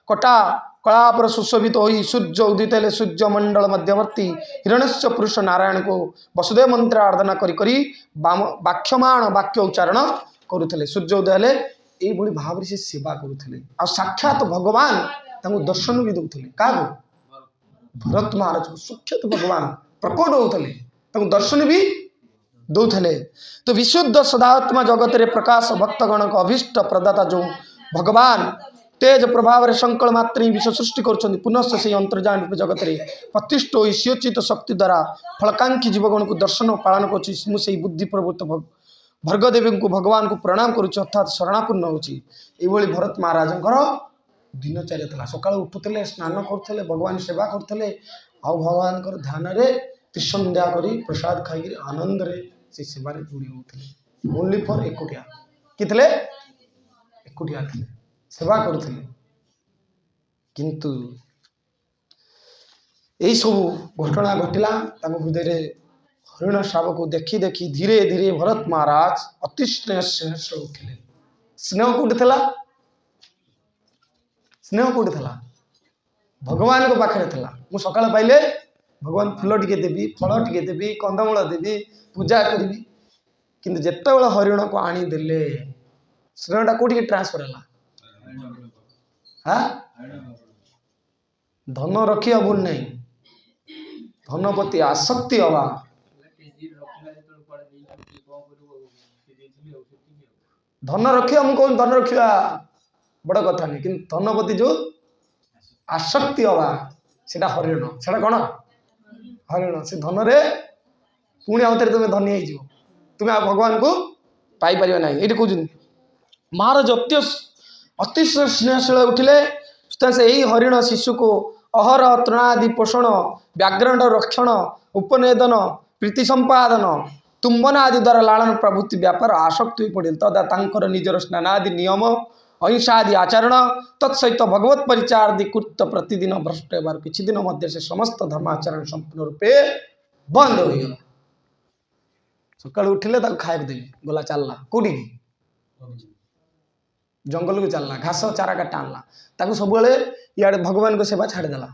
कटा कलापर सुशोभित हो सूर्य उदित हेले सूर्य मंडल मध्यवर्ती हिरण्यस्य पुरुष नारायण को वसुदेव मंत्र आराधना करी वाक्यमाण वाक्य उच्चारण करुले सूर्य उदय हेले यही भाव से सेवा करुले आ साक्षात भगवान तांको दर्शन भी दौले क्या भरत महाराज को साक्षात भगवान प्रकट होते दर्शन भी दौले तो विशुद्ध सदात्मा जगत रे प्रकाश भक्तगण को अभीष्ट प्रदाता जो भगवान तेज प्रभाव संकल मात्र विश्व सृष्टि कर पुनः से अंतर्जान रूप जगत में प्रतिष्ठ हो स्योचित शक्ति द्वारा फलकांक्षी जीवगण को दर्शन पालन कर बुद्धि प्रवृत्त भर्गदेवी को भगवान को प्रणाम करुच्ची अर्थात शरणापूर्ण होली भरत महाराज दिनचर्या था सका उठुले स्नान करते भगवान सेवा करते आउ भगवान ध्यान त्रिसंध्या कर प्रसाद खाई आनंद रे से सेवारे जोड़ी होते ओनली फॉर एकुटिया कितले एकुटिया थे सेवा करुले किंतु यही सब घटना घटला हृदय हरिण श्राव को देखी देखी धीरे धीरे भरत महाराज अति स्नेह स्नेह उठिले स्नेह कौटी था स्नेह कौटी था भगवान को पाखे था मु सकाळ पाइले भगवान फूल टिके देवी फल टिके देवी कंदमूल देवी पूजा करी किंतु जिते हरिण को आनीदे स्नेहटा कौटी ट्रांसफर है हाँ धन रखी भूल नहीं धन प्रति आसक्ति हवा धन रखिया हम कौन धन रखा बड़ कथा नहीं कि धन प्रति जो आसक्ति हवा सेटा हरिण सेटा कौन हरिण से धन रे पुणी आउे तुम धनी हो तुम्हें भगवान को पाई पार ना ये कहते महाराज अति स्नेहशील उठिले से यही हरिण शिशु को अहर तृणादि पोषण व्याघ्रण रक्षण उपनेदन प्रीति संपादन तुम्बन आदि द्वारा लालन प्रभृति व्यापार आसक्त हो पड़े तदा तांकर निजर स्नानादि नियम अहिंसादि आचरण तत्सहित भगवत परिचार आदि कृत प्रतिदिन भ्रष्ट होबार किछि दिन मध्य से समस्त धर्माचरण संपूर्ण रूपे बंद हो गला सकाळ उठिले खाए देवी गला चलला कौटी जंगल को चलना घास चारा काटा आनला सब इे भगवान को सेवा छाड़देला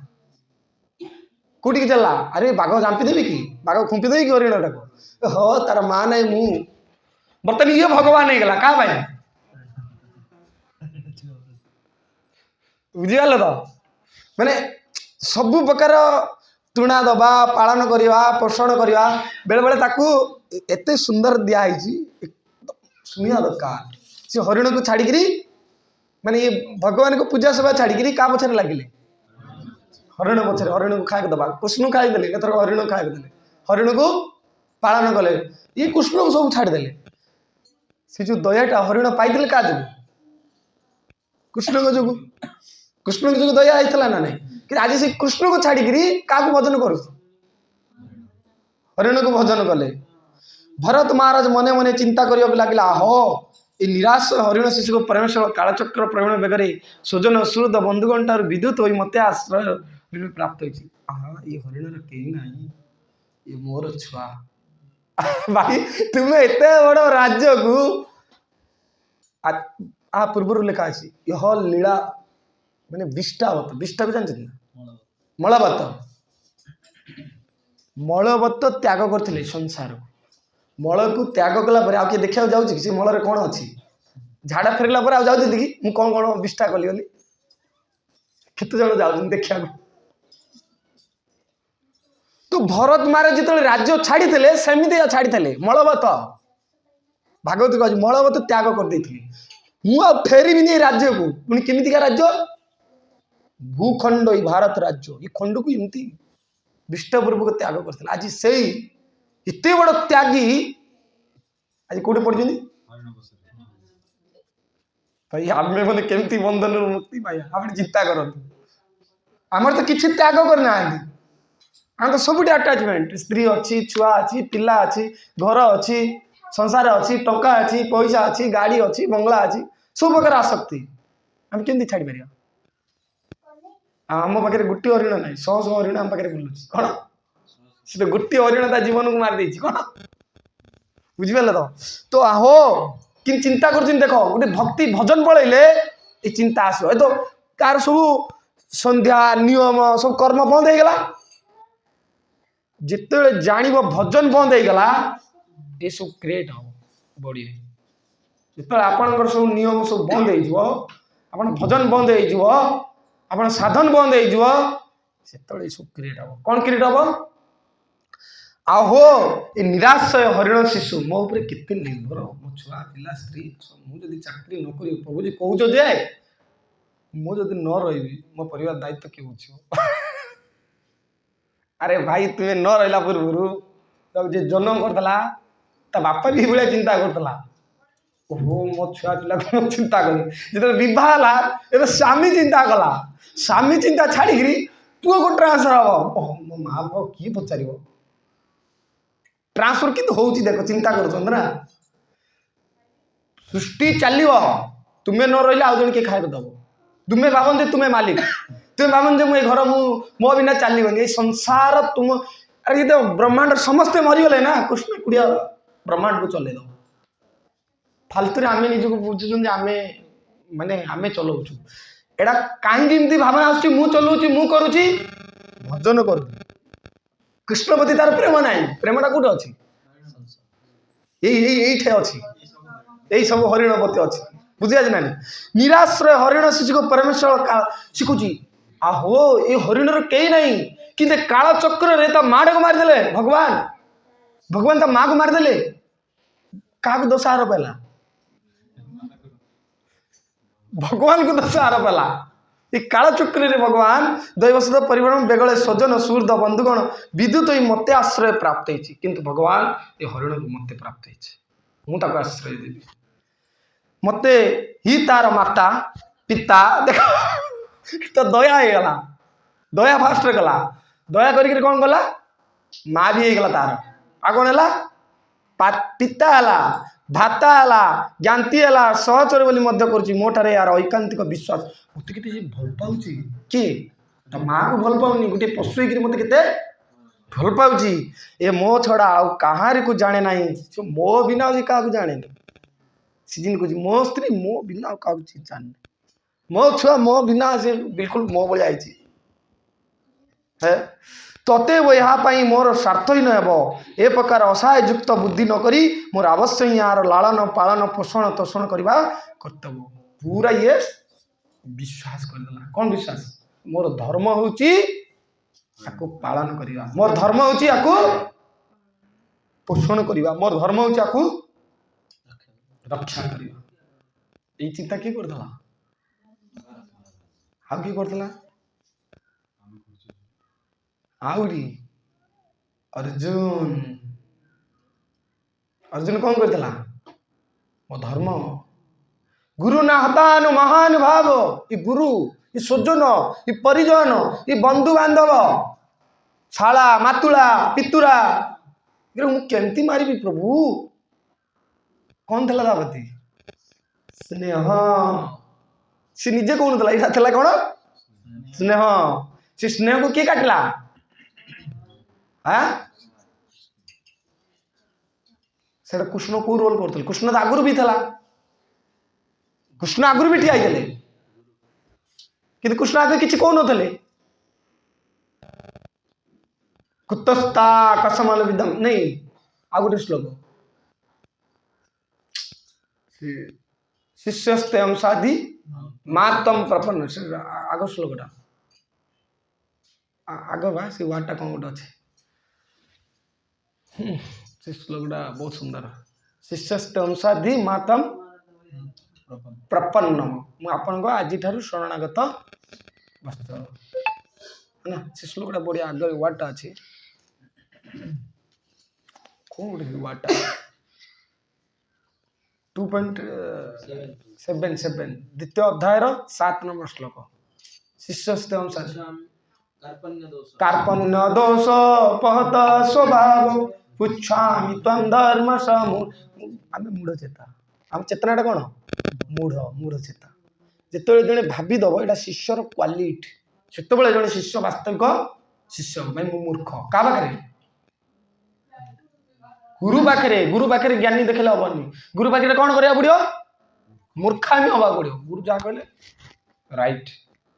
कौटी चलला अरे बाघ जांपी देवी कि बाघ खुंपी देवी कि हरिण टाक हो तार माँ ना मु बर्तमान ये भगवान नहीं गला क्या भाई बुझीगल तो माने सब प्रकार तृणा दबा पालन करवा पोषण करवा बेले बेले ताकू एते सुंदर दिखाई शुणा दरकार से हरिण को छाड़ी माने ये भगवान को पूजा सेवा छाड़ी क्या पछरे लगिले हरिण पछरे हरिण को खाए दबा कृष्ण खाई देले एथर हरिण खाए देले हरिण को पालन कले ये कृष्ण को सब छाड़देले से जो दयाटा हरिण पाई क्या जो कृष्ण को जो कृष्ण को जो दया होता ना नहीं कि आज से कृष्ण को छाड़ी क्या भजन कर हरिण को भजन कले भरत महाराज मने मने चिंता करने लगे हो ये निराश हरिण शिशु को परमेश्वर कालचक्र प्रवीण बेगर सुजन श्रुद बंधुगण ठार विद्युत हो मत आश्रय प्राप्त ये हरिण कहीं ना ये मोर छुआ भाई तुम्हें एत बड़ राज्य को आ पूर्व लिखा अच्छी यह लीला मैंने विष्टावत विष्टा को जानते ना मलबत मलबत त्याग करते संसार मल को त्याग कला पर किए देखा जाऊँगी कि मल कौन अच्छी झाड़ा फेरला पर जाऊँ कि मुझे कौन कौन विष्ठा कली बोली केते जन जाऊँ देखा तो भरत महाराज जो राज्य छाड़ी सेमती छाड़ी मलबत भागवत कह मलबत त्याग कर मुझे फेरबी राज्य को पुणी केमितिका राज्य भूखंड ये भारत राज्य ये खंड को एमती विष्टपूर्वक त्याग कर आज से एत बड़ त्यागी आज कौटे पढ़ भाई आम मैंने केमती बंधन मुक्ति पाइबा आप चिंता करते आमर तो किसी त्याग करना आम तो सब आटाचमेंट स्त्री अच्छी छुआ अच्छी पिला अच्छी घर अच्छी संसार अच्छी टंका अच्छी पैसा अच्छी गाड़ी अच्छी बंगला अच्छी सब प्रकार आसक्ति आम केमती छाड़ पार आम पाखे गोटे हरिण ना शह शह हरिण आम पाखे बुलूँ कौन सी तो गोटे हरिण ता जीवन को मारिदे कौन बुझिपारे तो आहो कि चिंता कर देख गोटे भक्ति भजन पलैले ये चिंता आसो तो कार सब संध्या नियम सब कर्म बंद हो गला जिते जान भजन बंद हो गला ये सब क्रिएट हम बॉडी जिते आपणकर सब नियम सब बंद हो भजन बंद हो साधन बंद हो सब क्रिएट हम कौन क्रिएट हम आहो ये निराशय हरिण शिशु मो उपरे केते निर्भर मो छुआ पिला स्त्री मुझे चाकरी न करी प्रभु जी कहूच जे मुझे न रही मो परिवार दायित्व किए बुझ अरे भाई तुम्हें न रहा पूर्व जे जन्म करता ता बापा भी भाई चिंता करता ओहो मो छुआ पिला को चिंता करी जो बहुत ये स्वामी चिंता कला स्वामी चिंता छाड़ी पुआ को ट्रांसफर हम मो माँ बाप किए पचार ट्रांसफर कि देख चिंता कर सृष्टि चलो तुम्हें न रही आउ जन किए खाया दब तुम्हें भावन तुम्हें मालिक तुम्हें भावन मुझे घर मो बिना चलनी संसार तुम अरे तो ब्रह्मांड समस्ते मरीगले ना कृष्ण कुड़िया ब्रह्मांड को चल दब फालतू आम निजक बुझुन आम माने आम चलाऊँ एटा कहीं भावना आसुँच मु करुँची भजन कर कृष्ण प्रति तार प्रेम ना प्रेमटा कौटे अच्छी ये अच्छी यही सब हरिण प्रति अच्छी बुझे ना निराश्रय हरिण शिशु को परमेश्वर शिखुची आहो ये हरिण कई नहीं कि काल चक्र ता माँ को मारिदे भगवान भगवान ता माँ को मारिदे क्या दोष आरोप है भगवान को दोष आरोप है ये कालचक्र रे भगवान दैवसद परिवार बेगले स्वजन सुहृद बंधुगण विद्युत ही मत आश्रय प्राप्त होती किंतु भगवान ये हरिण को मत प्राप्त होता आश्रय देवी मत ही तार माता पिता देख तो दया हो गला दया फास्ट गला दया करी कौन कला माँ भी होगला तार आ कौन है पिता है भाता है ज्ञाति है सहचर बोली मोटारे यार ऐकांतिक विश्वास मत के भल पाऊँ किए माँ को भल पाऊनी गोटे पशु मत के भल पाऊँ ये मो छड़ा आहार को जाने ना मो बिना क्या जाने सीजन को मो स्त्री मो बिना क्या जाने मो छुआ मो बिना से बिल्कुल मो भाई है तोते वो यहाँ मोर स्वार्थ ही नब ए प्रकार असहाय युक्त बुद्धि नक मोर अवश्य यहाँ लालन पालन पोषण तोषण करवा कर्तव्य पूरा ये विश्वास करदेला कौन विश्वास मोर धर्म होची पालन करवा मोर धर्म होची पोषण करवा मोर धर्म होची रक्षा करवा ये चिंता किए करदेला आउ किए करदेला आउरी अर्जुन अर्जुन कौन करता मो धर्म गुरु ना हतानु महान भाव ये गुरु ये स्वजन ये परिजन ये बंधु बांधव शाला मातुला पितुरा केमती मारी प्रभु कौन थला दावती स्नेह सी निजे कौन थला इटा थला कौन स्नेह सी स्नेह को किए काटला हाँ से कृष्ण को रोल करते कृष्ण तो आगुरी भी था कृष्ण आगुरी भी ठिया होते कि कृष्ण आगे किसी कौन थे कुतस्ता कसमल विदम नहीं आ गोटे श्लोक शिष्यस्ते अंशादि मातम प्रपन्न आग श्लोकटा आग बा से वार्डटा कौन गोटे अच्छे से श्लोकटा बहुत सुंदर शिष्यस्ते अंशादि मातम प्रपन्न मुझे आज शरणागत वस्त्र है ना से श्लोकटा बढ़िया आगे वार्डटा अच्छे कौन गोटे वार्डटा 2.77 द्वितीय अध्याय 7 नंबर श्लोक शिष्यस्ते अंशादि कार्पण्य दोष पहत स्वभाव पुच्छामि त्वं धर्म समूह आम मूढ़ चेता आम चेतनाटा कौन मूढ़ चेता जिते जड़े भाविदब यहाँ शिष्यर क्वालिटी से जड़े शिष्य वास्तविक शिष्य भाई मूर्ख क्या पाखे गुरु पाखे ज्ञानी देखले हेनी गुरु पाखे कौन करा पड़ो मूर्खामी हवा पड़ो गुरु जहाँ कहले राइट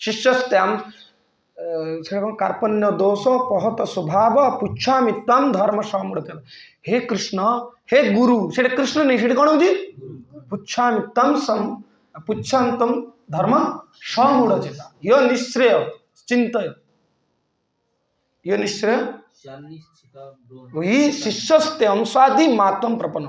शिष्यस्ते से कार्पण्य दोष पहत स्वभाव पुच्छामि त्वं धर्म समूढ़ हे कृष्ण हे गुरु से कृष्ण नहीं से कौन हो पुच्छामि त्वं धर्म समूढ़ चेता यो निश्चय चिंतय यो निश्चय वही शिष्यस्ते अंशादि मातम प्रपन्न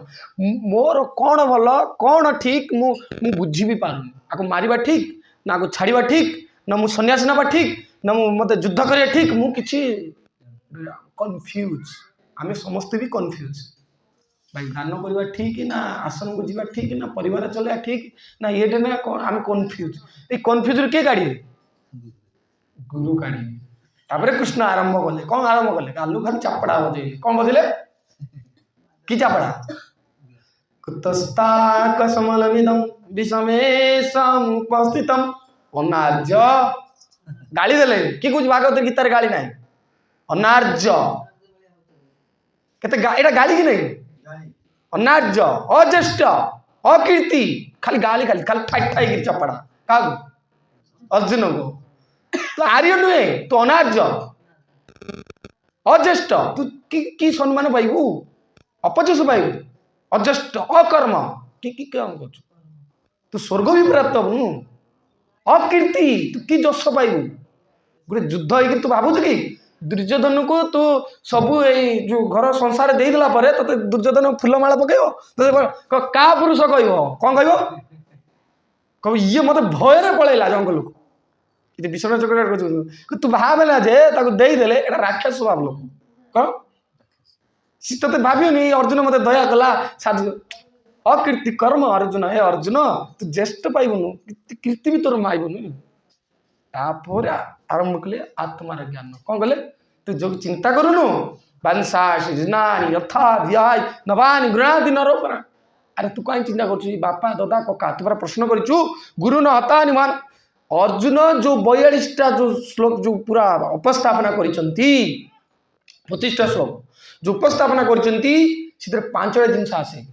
मोर कौन भल कौन ठीक मु बुझी भी पारुनी आपको मारिबा ठीक ना आपको छाड़िबा ठीक ना मु सन्यास नवा ठीक ना मत युद्ध करिया ठीक मु किछि कन्फ्यूज आम समस्ते भी कन्फ्यूज भाई दान करवा ठीक ना आश्रम को जीवा ठीक ना परिवार चलवा ठीक ना ये ना कौन आम कन्फ्यूज ये कन्फ्यूज किए काढ़े गुरु काढ़े तापर कृष्ण आरंभ कले कौन आरंभ कले आलू खाली चापड़ा बजेले कौन बजेले कि चापड़ा कुतस्ताकसमलमिदं विषमेशमुपस्थितम् अनार्य गाली देले कि कुछ भागवत गीतार गाली नहीं अनार्य केते एटा गाली कि नहीं अनार्य अज्येष्ठ अकीर्ति खाली गाली खाली खाली ठाई ठाई गिर चपड़ा का अर्जुन को तो आर्य नुहे तो अनार्य अज्येष्ठ तू की सम्मान पाइबू अपचस पाइबू अज्येष्ठ अकर्म कि काम कर तू स्वर्ग भी प्राप्त हूँ अकीर्ति तू कि जस पाइबू गोटे युद्ध हो तू भावुଛୁ कि दुर्योधन को तू सबू जो घर संसार देदेला ते दुर्योधन फूलमाला पकेब क्या पुरुष कह कौन कह ये मत भयर पलैला जंगल को विष्णु चक्र तू भावना जे देदेले एटा राक्षस भाव लोक कौन सी ते भावियोनी अर्जुन मत दया कला साधु अकीर्ति कर्म अर्जुन हे अर्जुन तू ज्येष्ठ पाइबुनु कीर्ति भी तोर माइबुनु तापर आरंभ कले आत्मार ज्ञान कौन कले तू जो चिंता करूनु बांसा सृजनानी यथा ध्याय नवानी गृहादि नरोपरा अरे तू कहीं चिंता कर बापा दादा कका तू पूरा प्रश्न करू गुरु न हता निमान अर्जुन जो 42टा जो श्लोक जो पूरा उपस्थापना कर 25टा श्लोक जो उपस्थापना कर 5टा जिनस आसे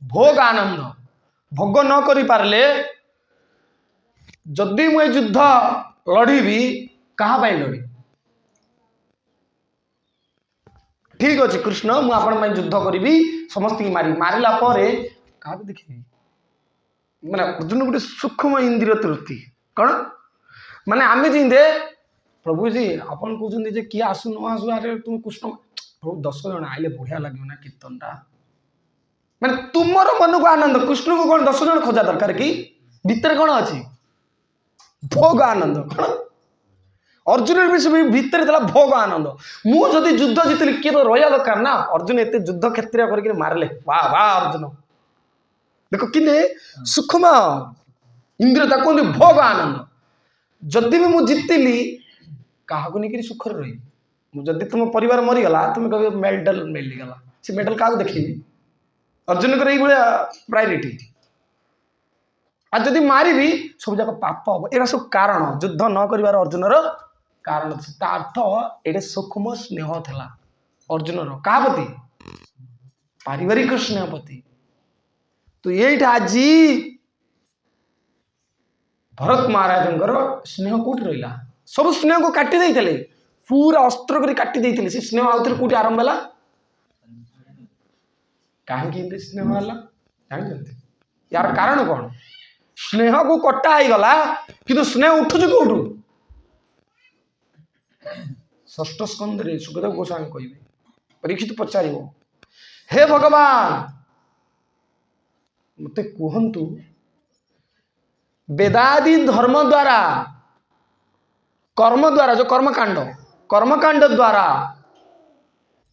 भोग आनंद भोग न करि पारले जदि मुझे युद्ध लड़बी कहा लड़ी ठीक अच्छे कृष्ण मुझे युद्ध करी समस्त मारी मारिला क्या देखी माने अर्जुन गोटे सूक्ष्म इंद्रिय तृप्ति कौन माने आम जी प्रभु जी आपन कहते किए आसु न आसु अरे तुम कृष्ण प्रभु 10 जन आइले बढ़िया लगे ना कीर्तनटा माने तुमर मन को आनंद कृष्ण को कौन 10 जन खोजा दरकार कि भितर कौन अच्छी भोग आनंद कौन अर्जुन भितर था भोग आनंद मुझे युद्ध जीतली किए तो रहा दरकार ना अर्जुन एत युद्ध क्षेत्र करके मारले वाह वाह अर्जुन देखो कि सूक्ष्म इंद्रिय कहते भोग आनंद जदि भी मुझे जीतली क्या नहीं सुखर रही जदि तुम परिवार मरीगला तुम कह मेडल मिलगला से मेडल क्या देखी अर्जुन को प्रायोरिटी आज जदि मारिबी सब जाक पाप हम एरा सब कारण युद्ध न कर अर्जुनर कारण अर्थ ये सूक्ष्म स्नेह था अर्जुनर क्या प्रति पारिवारिक स्नेह प्रति तो ये आज भरत महाराज स्नेह कौट रहा सब स्नेह को काटी देते पूरा अस्त्र कर काटी देते से स्नेह आउ थे कौट आरंभ है कहीं स्नेह है जानते यार कारण कौन? स्नेह को कटा ही गला किंतु स्नेह उठुଛି कोठू? षष्ठ स्कंद रे सुखदेव गोस्वामी कहबे, परीक्षित पचारिबो, हे भगवान मते कहंतु वेदादि धर्म द्वारा कर्म द्वारा जो कर्मकांड द्वारा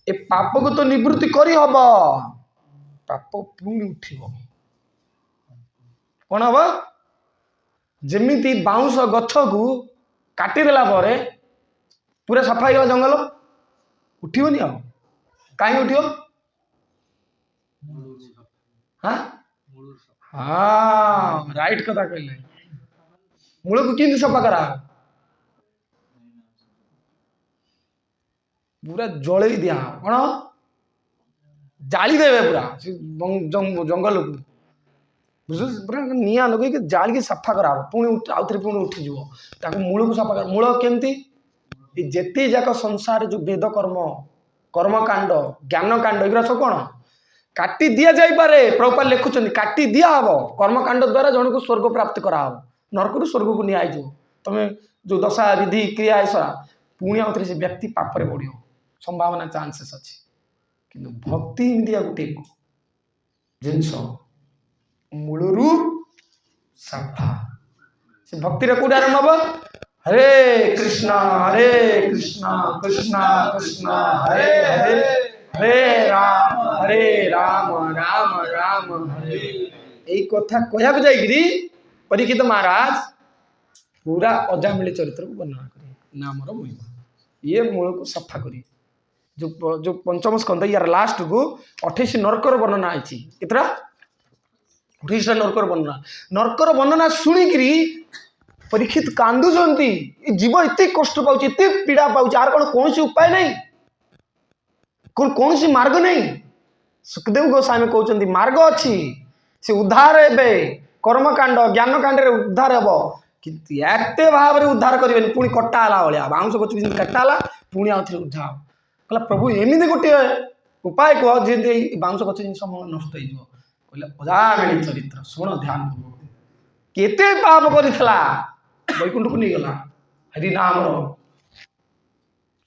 ए पाप को तो निवृत्ति करी हब, पाप पुणी उठिब कौन हम? जमीती बाउंस गछ को काटिदेला पर पूरा सफा हो जंगल उठिबनी आ कहीं उठिब? हाँ हाँ राइट कथा कहले, मूल को किंतु सफा करा पूरा जलई दिया कौन जाली देवे पूरा जंगल को बुझ पूरा निया लगे जाली के सफा करा पुणी आउ थे पुणी उठीज मूल को सफा कर। मूल केमती जेते जाक संसार जो वेद कर्म कर्मकांड ज्ञान कांड एगुरा सब कौन काटी दिया जाई पारे। प्रभुपाद लिखुचंदी काटी दिया हबो कर्मकांड द्वारा जन को स्वर्ग प्राप्त करा हो, नरक रु स्वर्ग को निया आइजो तमे जो दशा विधि क्रिया ऐसा पुणी आउ थे से व्यक्ति पापरे पड़ियो संभावना चांसेस अच्छी। किंतु भक्ति इंडिया गोटे जिनस मूलरू सफा से भक्ति रे कोड आरंभ हम हरे कृष्णा कृष्णा कृष्णा हरे हरे हरे राम राम राम हरे। यही कथा कहया जाइए परीक्षित महाराज पूरा अजामिली चरित्र को वर्णना करें नाम महिमा ये मूल को सफा करी जो पंचम स्कंद यार लास्ट को 28 नरकर वर्णना आई कितना 28 नरकर वर्णना शुणिकी परीक्षित कांदुचंती जीव एत कष्ट पाउच एत पीड़ा पाउच आर कौन उपाय नहीं कौन मार्ग नहीं। सुखदेव गोस्वामी कहते मार्ग अच्छी से उद्धार हे कर्मकांड ज्ञान कांड उद्धार हे किंतु एते भाव में उद्धार करेंगे पुणी कटाला भाया बाउंस गच कटाला पुणी आउ थे उद्धार कहला प्रभु एमती गोटे उपाय कह जी बाउंस गच जिन नष्ट हो अजामिली चरित्र शुण ध्यान केते पाप करिथला वैकुंठ को नहीं गला हरिनाम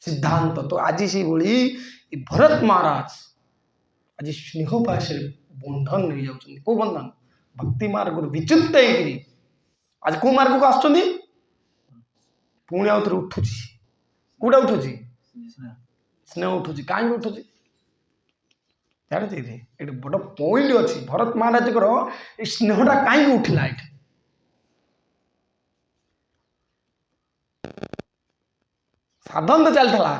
सिद्धांत। तो आज से भली भरत महाराज आज स्नेहपाश बंधन नहीं जाऊँ कौ बंधन भक्ति मार्ग विच्युत आज कौ मार्ग को आसुँच पुणी आउ थे उठुची कौटा उठुची स्नेह उठुची कहीं उठुची जानते ये बड़ पॉइंट अच्छी भरत महाराज स्नेहटा कहीं उठिला ये साधन तो चलता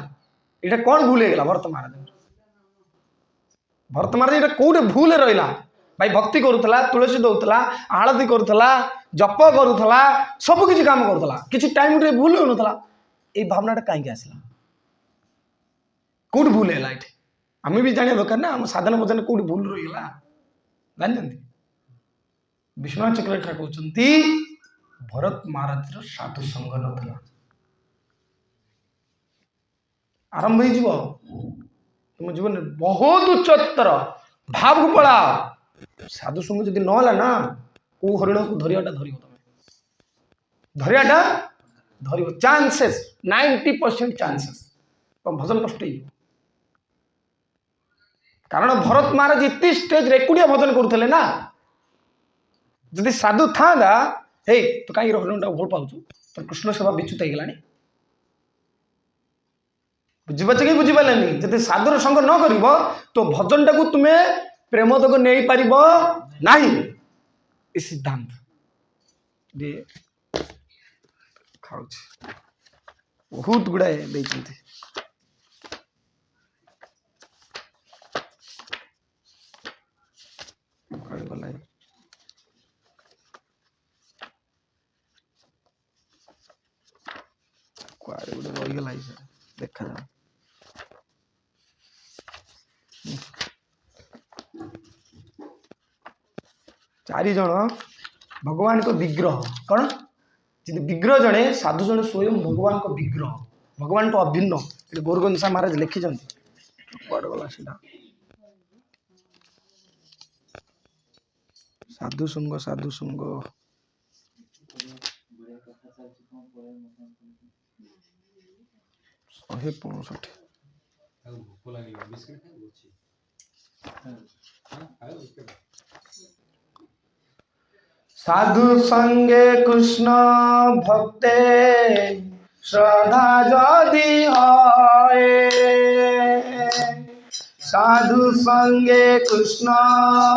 ये कौन भूल होगा भरत महाराज ये कौटे भूल रहा भाई भक्ति करूला तुलसी दौला आलती करूला जप करूला सब किसी काम करूला किसी टाइम भूल हो ना ये भावना कहीं आसला कौट भूल है ये आम भी जाना दरकार ना आम साधन भजन कौट भूल रहीगला जानते विश्वनाथ चक्रवर्ती कहते भरत महाराज साधु संग ना आरंभ हो तुम जीवन बहुत उच्चतर भाव को पड़ा साधु संग जब ना ना कौ हरिण को धरियाटा धर तुम धरियाटा धर चांसेस 90% चांसेस तुम भजन नष्ट हो कारण भरत महाराज इतनी स्टेज एकुटिया भजन करुले ना जदि साधु था हे तो कहीं हरिण भल पाऊ तो कृष्ण सेवा विच्युत होगा बुझीपारे कि बुझीपारे जब साधुर संग न कर तो भजन टाक तुम्हें प्रेम तक नहीं पार ना सिद्धांत खाऊ बहुत गुड़ाए गला कुआड़े गोटे रहीगला देखा जा चारि जन भगवान को विग्रह कौन जी विग्रह जड़े साधु जन स्वयं भगवान को विग्रह भगवान तो अभिन्न ये गौरगंसा महाराज लिखिं गला ସାଧୁ ସଙ୍ଗ 165। साधु संगे कृष्ण भक्ते श्रद्धा जदि हए, साधु संगे कृष्ण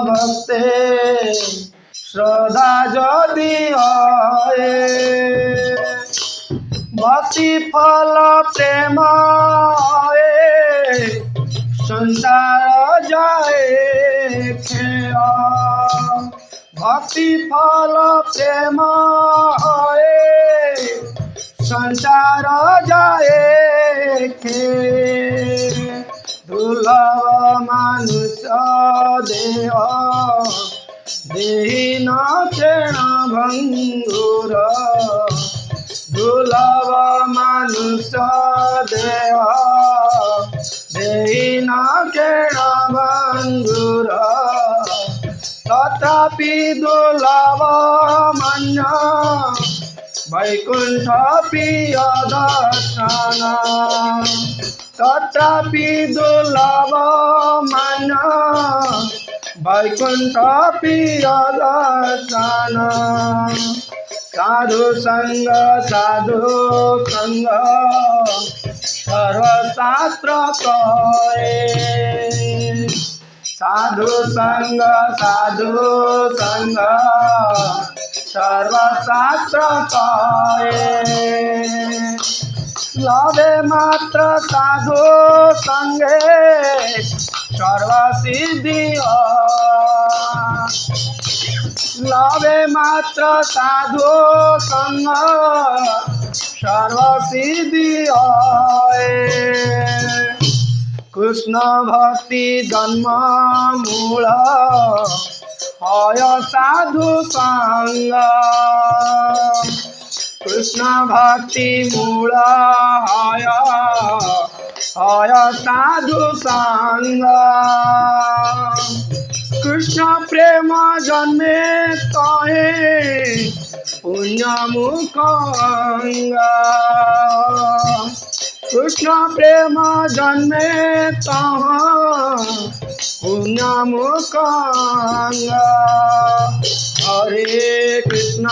भक्ते श्रद्धा जदि हए, भक्ति फल प्रेम हए, संसार जाए खेय, भक्ति फल प्रेम हए, संसार जाए खे, दुर्लभ मनुष्य देह देहि न क्षण भंगुर, दुर्लभ मनुष्य देह देहि न क्षण भंगुर, तथापि दुर्लभ मन्य वैकुंठ प्रिय दर्शन, तथापि दुर्लभ मन्य वैकुंठ प्रिय दर्शन, साधु संग सर्वशास्त्र कहे, साधु संग सर्वशास्त्र कहे, लभे मात्र साधु संगे सर्वसिद्धि, लभे मात्र साधु संग सर्वसिद्धि हए, कृष्ण भक्ति जन्म मूल हय साधु संग, कृष्ण भक्ति मूल हय साधु संग, कृष्ण प्रेम जन्मे कहे पुण्य मुख अंग, कृष्ण प्रेम जन्मे कहाँ पुण्य मुख अंग, हरे कृष्ण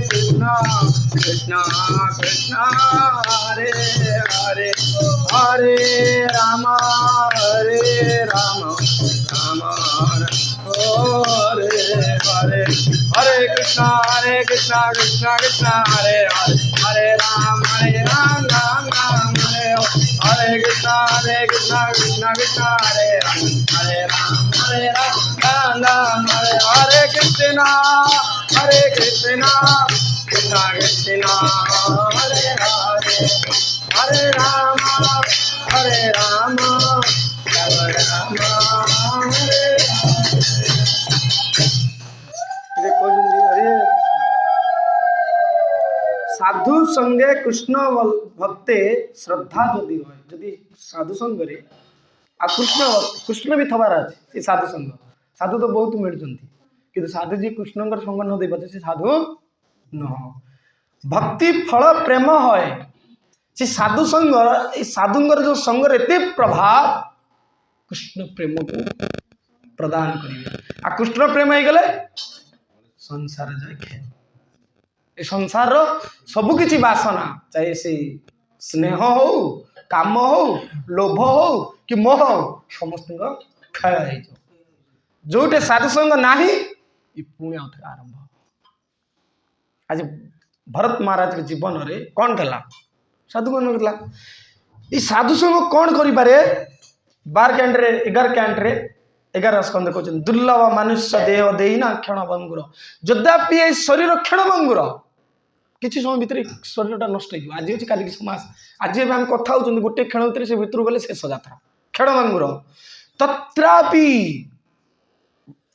कृष्ण कृष्ण हरे हरे, हरे राम राम राम हरे हरे, हरे कृष्ण कृष्ण कृष्ण हरे हरे, हरे राम राम राम हरे हरे, कृष्ण कृष्ण कृष्ण हरे हरे राम राम राम हरे, हरे कृष्ण कृष्ण कृष्ण हरे हरे, हरे राम राम राम हरे देखो हरे साधु संगे कृष्ण भक्ते श्रद्धा जदि होय, जदि साधु संगे आ कृष्ण भी थबार अच्छे से साधु संग, साधु तो बहुत मिलुंट कि साधु जी कृष्ण संग न दे पाते से साधु न, भक्ति फल प्रेम है से साधु संग, साधुंगर जो संगर एते प्रभाव कृष्ण प्रेम को प्रदान करेंगे, आ कृष्ण प्रेम हो गले संसार जाए, ए संसार सबकि बासना चाहे से स्नेह हो काम हो लोभ हो कि मोह हो समस्त क्षय हो, जोटे साधु संग नाही पुणी आरंभ। आज भरत महाराज के जीवन रे कौन थला साधु कौन करला, ये साधु संग कौन करि पारे 12 कैंट रे 11 कैंट रे 11 स्कंद कहते दुर्लभ मनुष्य देह देना क्षण भंगुर, यद्यपि ये शरीर क्षण भंगुर किसी समय भितर शरीरटा नष्ट हो, आज अच्छी काली समाज आज आम कथा हो गोटे क्षण भितर से भितर गले शेष यात्रा क्षण भंगुर, तथापि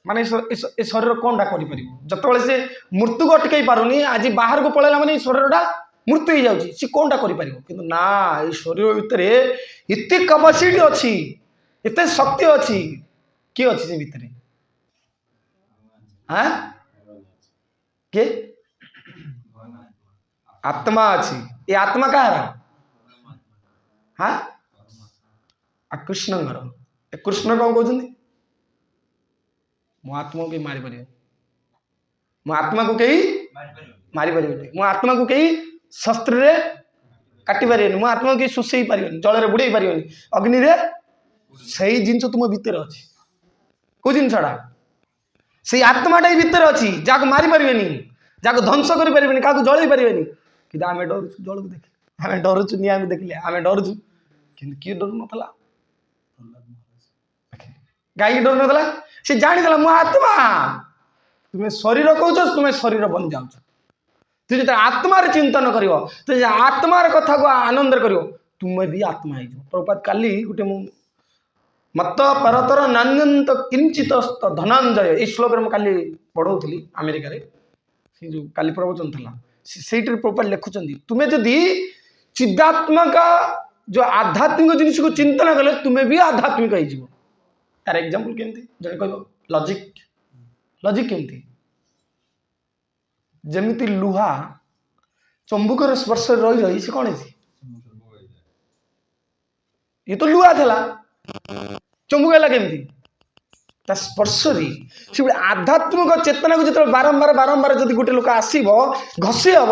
माने ए शरीर कौनटा कर जिते से मृत्यु को अटकई पारुनी आज बाहर को पलैला माने शरीरटा मृत्यु हो जाऊँगी सी कौनटा कर ना ये शरीर भितर एत कैपेसिटी अच्छी एत शक्ति अच्छी किए अच्छी से भितर हाँ के आत्मा अच्छी ये आत्मा का है हाँ कृष्ण कृष्ण कौन कहते मो आत्मा को मारी पार मो आत्मा को कहीं मारी पार मो आत्मा को कहीं शस्त्र रे काटी पारे मो आत्मा को कहीं सुसई पार जल बुड़े पार अग्नि रे सही जिनस तुम भितर अच्छी कौ जिनसा से आत्माटा ही भितर अच्छी जहाँ मारी पारे जहाँ ध्वंस करें क्या जल पारे कि आम डरुचु जल को देख आम डरुचु निआ देखिले आम डरुचु कि किए डर नाला कहीं डर नाला सी जानीदेला मो आत्मा तुम्हें शरीर कौच तुम्हें शरीर बन जाऊच तुझे जो आत्मार चिंतन कर तुझे आत्मार कथा को आनंद कर तुम्हें भी आत्मा हो प्रभुपाद काली गोटे मत परतर नान्यंत किंचित धनंजय ये श्लोक काली पढ़ाऊली अमेरिका से जो काली प्रवचन था से प्रभुपाद लिखुं तुम्हें जदि चिदात्मक जो आध्यात्मिक जिनिस को चिंतन कले तुम्हें भी आध्यात्मिक हो यार एग्जांपल केमती जने कह लॉजिक लॉजिक केमती जमीती लुहा चंबुकर स्पर्श रही रही से कौन है ये तो लुहा था चंबुक है केमती स्पर्श से आध्यात्मिक चेतना को जो बारंबार बारंबार जब गोटे लोक आसब घसी हम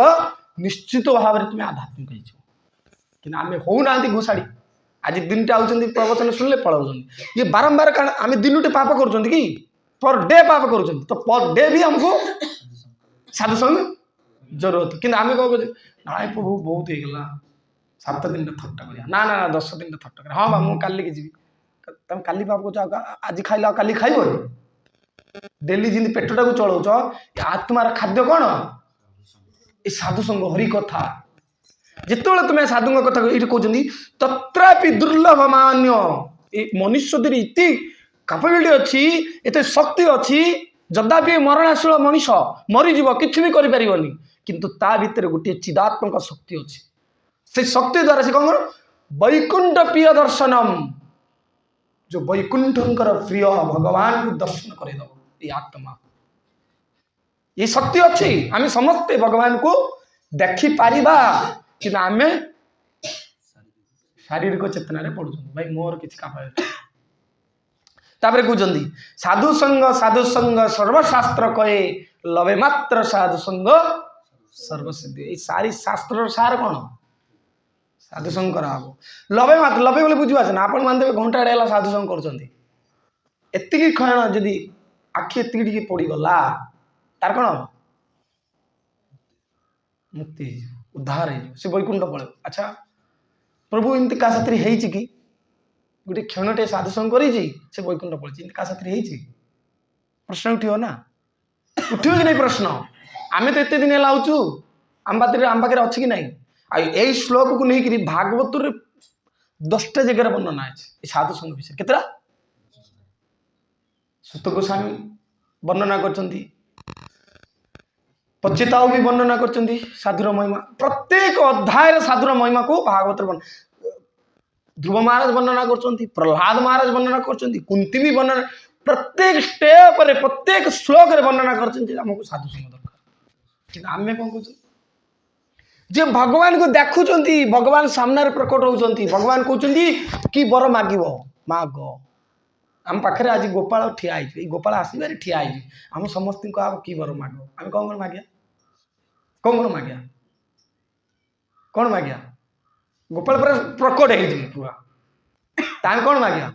निश्चित भाव में तुम्हें आध्यात्मिक कि आम होना घुषाड़ी आज दिन टे आउट प्रवचन शुणिले पलाऊ ये बारंबार कारण आम दिनटे पाप कर पर डे पाप कर तो पर डे भी हमको साधु संग जरूरत कि आम कौन कहे ना प्रभु बहुत होगा 7 दिन थट्टा कर ना ना 10 दिन थट्टा कर हाँ मुझे काली की जी तुम काली पाप को आज खाइल काली खाइब डेली जी पेटा को चलाउच आत्मार खाद्य कौन ये साधु संग हरि कथा जिते तुम्हें साधु कथा ये कहते तत्रापि दुर्लभ मान्य मनुष्य इति कैपेबिलिटी अच्छी एत शक्ति अच्छी जदापि मरणाशील मनीष मरीज कि भी कर किंतु ता भितर गोटे चिदात्मक शक्ति अच्छी से शक्ति द्वारा से कौन वैकुंठ प्रिय दर्शनम जो वैकुंठकर प्रिय भगवान को दर्शन करेद ये आत्मा ये शक्ति अच्छी आम समस्ते भगवान को देखी पारिबा कि आम शारीरिक चेतना पढ़ु भाई मोर किसी तापर कहते साधु संग सर्वशास्त्र कहे लवे मात्र साधु संग सर्वसिद्धि ये सारी शास्त्र सार कौन साधु संग कराब लवे मात्र लवे बोले बुझे ना आप मानते घंटा है साधु संग करती क्षण जदि आखि एति पड़गला तार कौन मुक्ति उद्धार से वैकुंठ पड़े अच्छा प्रभु एमती क्या साथी है कि गोटे क्षणटे साधु संग कर वैकुंठ पड़े क्या साथी प्रश्न उठो ना उठो कि नहीं प्रश्न आम तो एत दिन आउचु आम पाखे अच्छी कि नहीं आई श्लोक को लेकिन भागवत 10टा जगह वर्णना है साधु संग विषय केतरा सुत गोस्वामी वर्णना करछंती पच्चिताओ भी वर्णना करछंती साधुर महिमा प्रत्येक अध्याय साधुर महिमा को भागवत ध्रुव महाराज वर्णना करछंती प्रहलाद महाराज वर्णना करछंती कुंती भी वर्णना प्रत्येक स्टेप रे प्रत्येक श्लोक रे वर्णना करछंती हमको साधु संग दरकार कि आमे कोन कहू जे भगवान को देखुचंती भगवान सामने प्रकट होचंती भगवान कहउचंती कि बर मागिबो माग आम पाखे आज गोपाल ठिया है गोपाल आसबार ठिया है आम समस्त को आप कि बर माग आम कौन मागिया कौन मागिया कौन मागिया गोपाल पूरा प्रकट है पूरा ताम कौन मागिया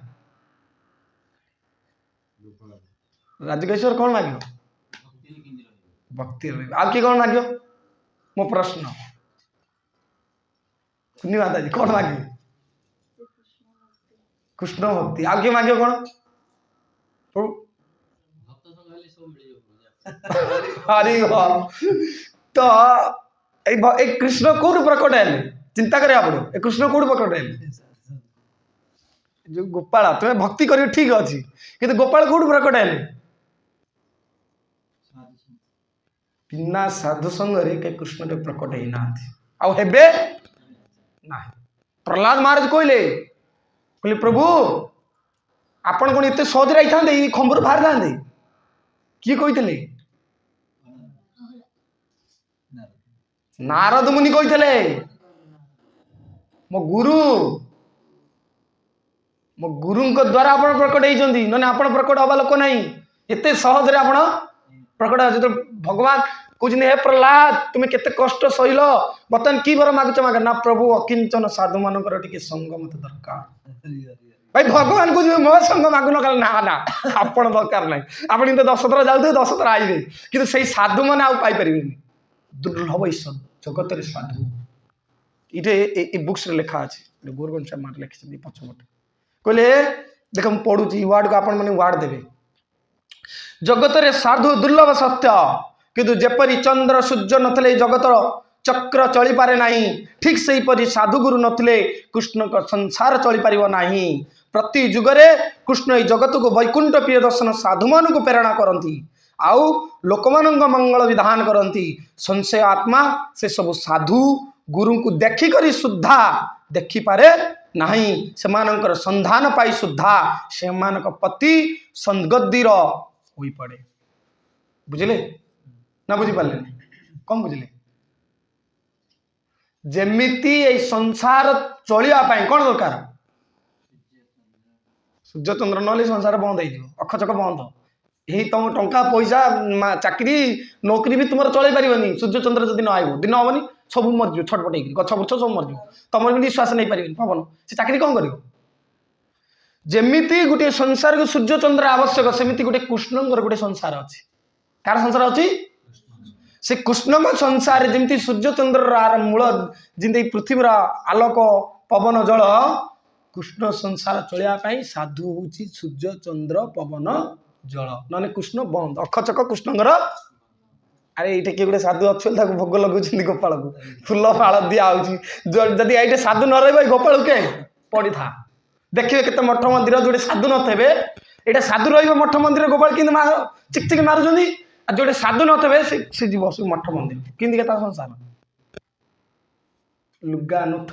राजकेश्वर कौन मागियो भक्ति आ किए कौन मागियो मो प्रश्न सुनी माता जी कौन मागियो कृष्ण भक्ति आ किए मागियो कौन हरि तो एक कृष्ण कौट प्रकट है चिंता करा पड़ो कृष्ण कौट प्रकट है जो गोपाल तुम्हें भक्ति कर ठीक अच्छी कि गोपाल कौट प्रकट है बिना साधु संगे के कृष्ण के प्रकट ही ना आउ हेबे ना प्रहलाद महाराज कहले प्रभु आपण कौन एत सहज आई था खंबर बाहर था किए कहते नारद मुनि कही मो गुरु द्वारा आप प्रकट होती ना आप प्रकट हवा लोक ना एत सहजरे आप प्रकट जो भगवान कहते हे प्रहलाद तुम्हें केते कष्ट सहल बर्तमान कि वर मागुच माग ना प्रभु अकिंचन साधु मानकर टिके संग मत दरकार भाई भगवान को मो संग मागुन कल ना ना आपण दरकार ना आप दश थर जाते 10 थर आइबे कि से साधु मैंने आईपर दुर्लभ जगत साधु ये बुक्स लिखा अच्छे गोरगोविंद साहब लिखी पछपटे कहले देख मुझे पढ़ुची वार्ड को आपण मैंने वार्ड देवे जगत रे साधु दुर्लभ सत्य किंतु जेपरी चंद्र सूर्य नथिले जगतर चक्र चली पारे नहीं ठीक से परी साधु गुरु नथिले कृष्ण का संसार चली पारिबो नहीं प्रति जुगरे कृष्ण ई जगत को वैकुंठ प्रिय दर्शन साधु मान को प्रेरणा करती आउ लोक मंगल विधान करती संशय आत्मा से सब साधु गुरु को देखिक सुद्धा देखिपारे नहीं सेमानंकर संधान पाई सुद्धा सेमानक पति संगद्दीर होई पड़े बुझिले ना बुझी पारे कौन बुझिले जेमिति ए संसार चलिया पाई कौन दरकार सूर्य चंद्र नले संसार बंद हो अखचक बंद यही तुम टंका पैसा चाकरी नौकरी भी तुम चल पारे सूर्य चंद्र जब न आईब दिन हेनी सब मरज छटपट गछ बुछ सब मरज तुम भी निश्वास नहीं पारे पवन से चाकरी कौन कर जमीती गोटे संसार को सूर्य चंद्र आवश्यक सेमती गोटे कृष्ण गोटे संसार अच्छी कार संसार अच्छी से कृष्ण संसार जमी सूर्य चंद्र मूल जमी पृथ्वी आलोक पवन जल कृष्ण संसार चलिया साधु हूँ सूर्य चंद्र पवन जल ना कृष्ण बंद अखचक कृष्णगर अरे ये किए गोटे साधु अच्छे भोग लगे गोपाल को फुल फाड़ दिखाई जदि ये साधु न रही गोपाल के पड़ी था देखिए केते मठ मंदिर जो साधु नथे ये साधु रठ मंदिर गोपाल कि चिक चिक मारुंट जो साधु नथे सी जीव मठ मंदिर कि संसार लुगा नथ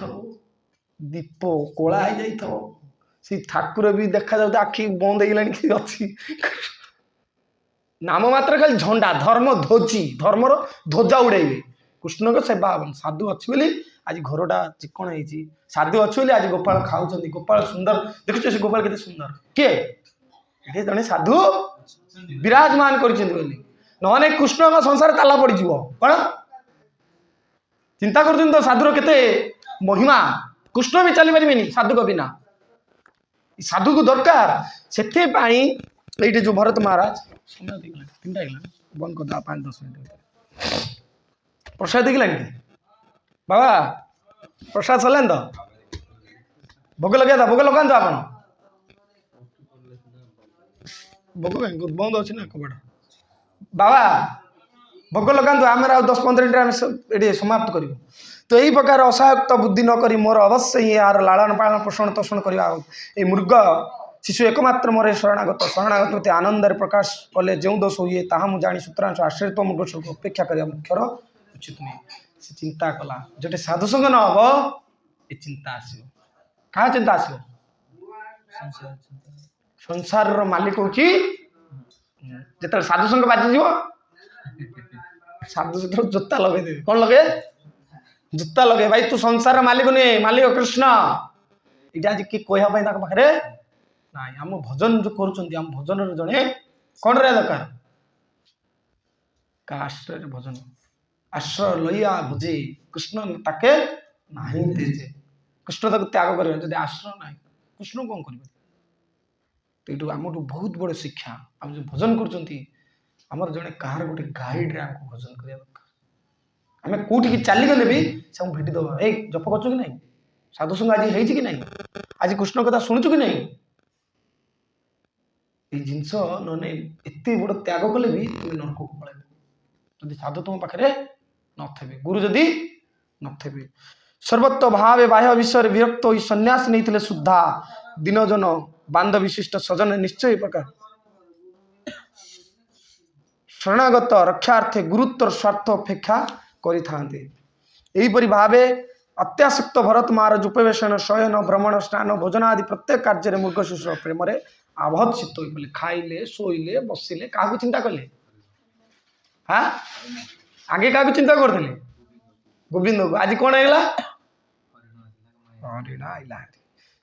दीप कोला हो जाइए सी ठाकुर भी देखा जाते आखि बंद हो अच्छी नाम मात्र खाली झंडा धर्म ध्वजी धर्मर ध्वजा उड़ेबे कृष्ण को सेवा हम साधु अच्छी बोली आज घरटा चिकण हो साधु अच्छी बोली आज गोपाल खाऊं गोपाल सुंदर देखुच से गोपाल के सुंदर किए जड़े साधु विराजमान कर कृष्ण का संसार ताला पड़ कौन चिंता कर साधुर केते महिमा कृष्ण भी चली पारे साधु को बिना साधु को दरकार से ये जो भरत महाराज समय बंद कर 5-10 मिनट प्रसाद देखला बाबा प्रसाद सरल तो भोग लगे भोग लगाते आप भोग बंद अच्छी ना कबाट बाबा भोग लगातु आम 10-15 मिनट ये समाप्त करूँ तो यही प्रकार असहायक्त बुद्धि नक मोर अवश्य ही यार लालन पालन पोषण तोषण करवा ये मृग शिशु एकमात्र मोर शरणागत शरणागत आनंद प्रकाश कले जो दोष हुए ताहा मु जानी सूत्रांश आश्रित मृग को अपेक्षा कर मुख्यर उचित नहीं से चिंता कला जो साधु संग न हम ये चिंता आसो क्या चिंता आसो संसार मालिक हूँ जो साधु संग बाजिज साधु सहित जोता लगे कौन लगे जोता लगे भाई तू संसार मालिक नुहे मालिक कृष्ण ये आज किए कहवाई पाखे ना आम भजन जो कर भजन जड़े कौन रहा दरकार का आश्रय भजन आश्रय लइया भजे कृष्ण ताके नहीं तेजे कृष्ण तक त्याग कर आश्रय ना कृष्ण कौन कर तो आम बहुत बड़ शिक्षा आम जो भजन कर जड़े कहार गोटे गाइड रे आमको भजन करवा दरकार आम कौटी चलीगले भी से भेटी दबा ए जप कर ना साधु संग आज है कि नहीं आज कृष्ण कथा शुणुचु कि नहीं ये जिनस नने एत बड़ त्याग कले भी तुम नरक को पलैब जदि साधु तुम पाखे थे गुरु जदि थे सर्वत्व भावे बाह्य विषय विरक्त हो सन्यास नहीं शुद्धा दिनजन बांध विशिष्ट सजन निश्चय प्रकार शरणागत रक्षार्थे गुरुत्व स्वार्थ अपेक्षा करिथांते भावे अत्यासक्त भरत महाराज उपवेशन शयन भ्रमण स्नान भोजन आदि प्रत्येक कार्य मृग शिशुर प्रेम आभत चित्त हो खाइले शोइले बसिले क्या चिंता कले हाँ आगे क्या चिंता करते गोविंद को आज कौन है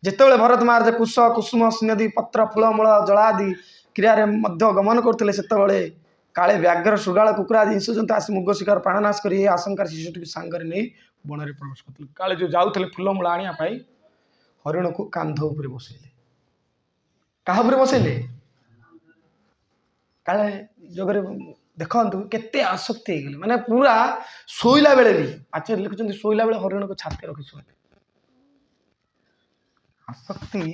जितेबाला भरत महाराज कुश कुसुम स्नेदी पत्र फूलमूल जलादि क्रियार गमन करते से काले व्याघ्र शृगाल कुकुर आदि हिंसुजंतु आसी मुग शिकार प्राणनाश कर आशंका शिशुटी सांगे नहीं बन में प्रवेश करते काले जो जाऊे फूलमूल आने हरिण को कांध उपर बसैले क्या बसैले काले जगह देखु केते आसक्ति हो गले माने पूरा शोला बेले भी आचार्य लिखुं शोला बेले हरिण को छाती रखी शोले आसक्ति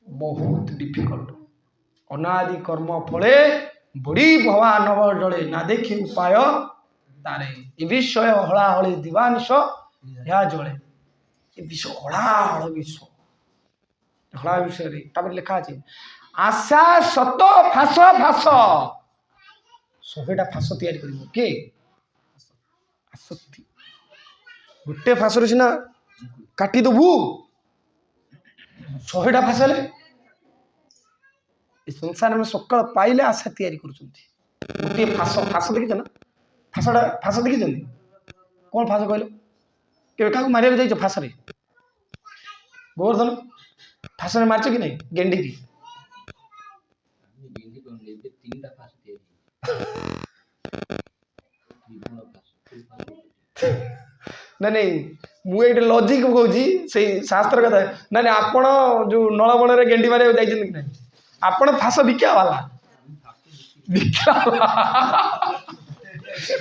बहुत डिफिकल्ट अनादि कर्म फले बड़ी भवा नव जले ना देखी उपाय तारे ये विषय हलाहली दिवानिश या जले ये विषय हलाहल विषय हला विषय लिखा है आशा सत फास फास 100टा फास तैयारी करिवो के आसक्ति गोटे फास सिना काटी दबू 100टा फास संसार में सकाल पाइले आशा तैयारी कर गोटे फास फास देखी ना फासटा फास देखी कौन फास कहल के क्या मारे जाइए फास गोवर्धन फास मार्च कि नहीं गेंडी की नहीं नहीं मुझे लॉजिक कहूँ से शास्त्र कथा ना नहीं आपण जो नलबण में गेंडी मारे जाइए कि नहीं आपण फास बिका वाला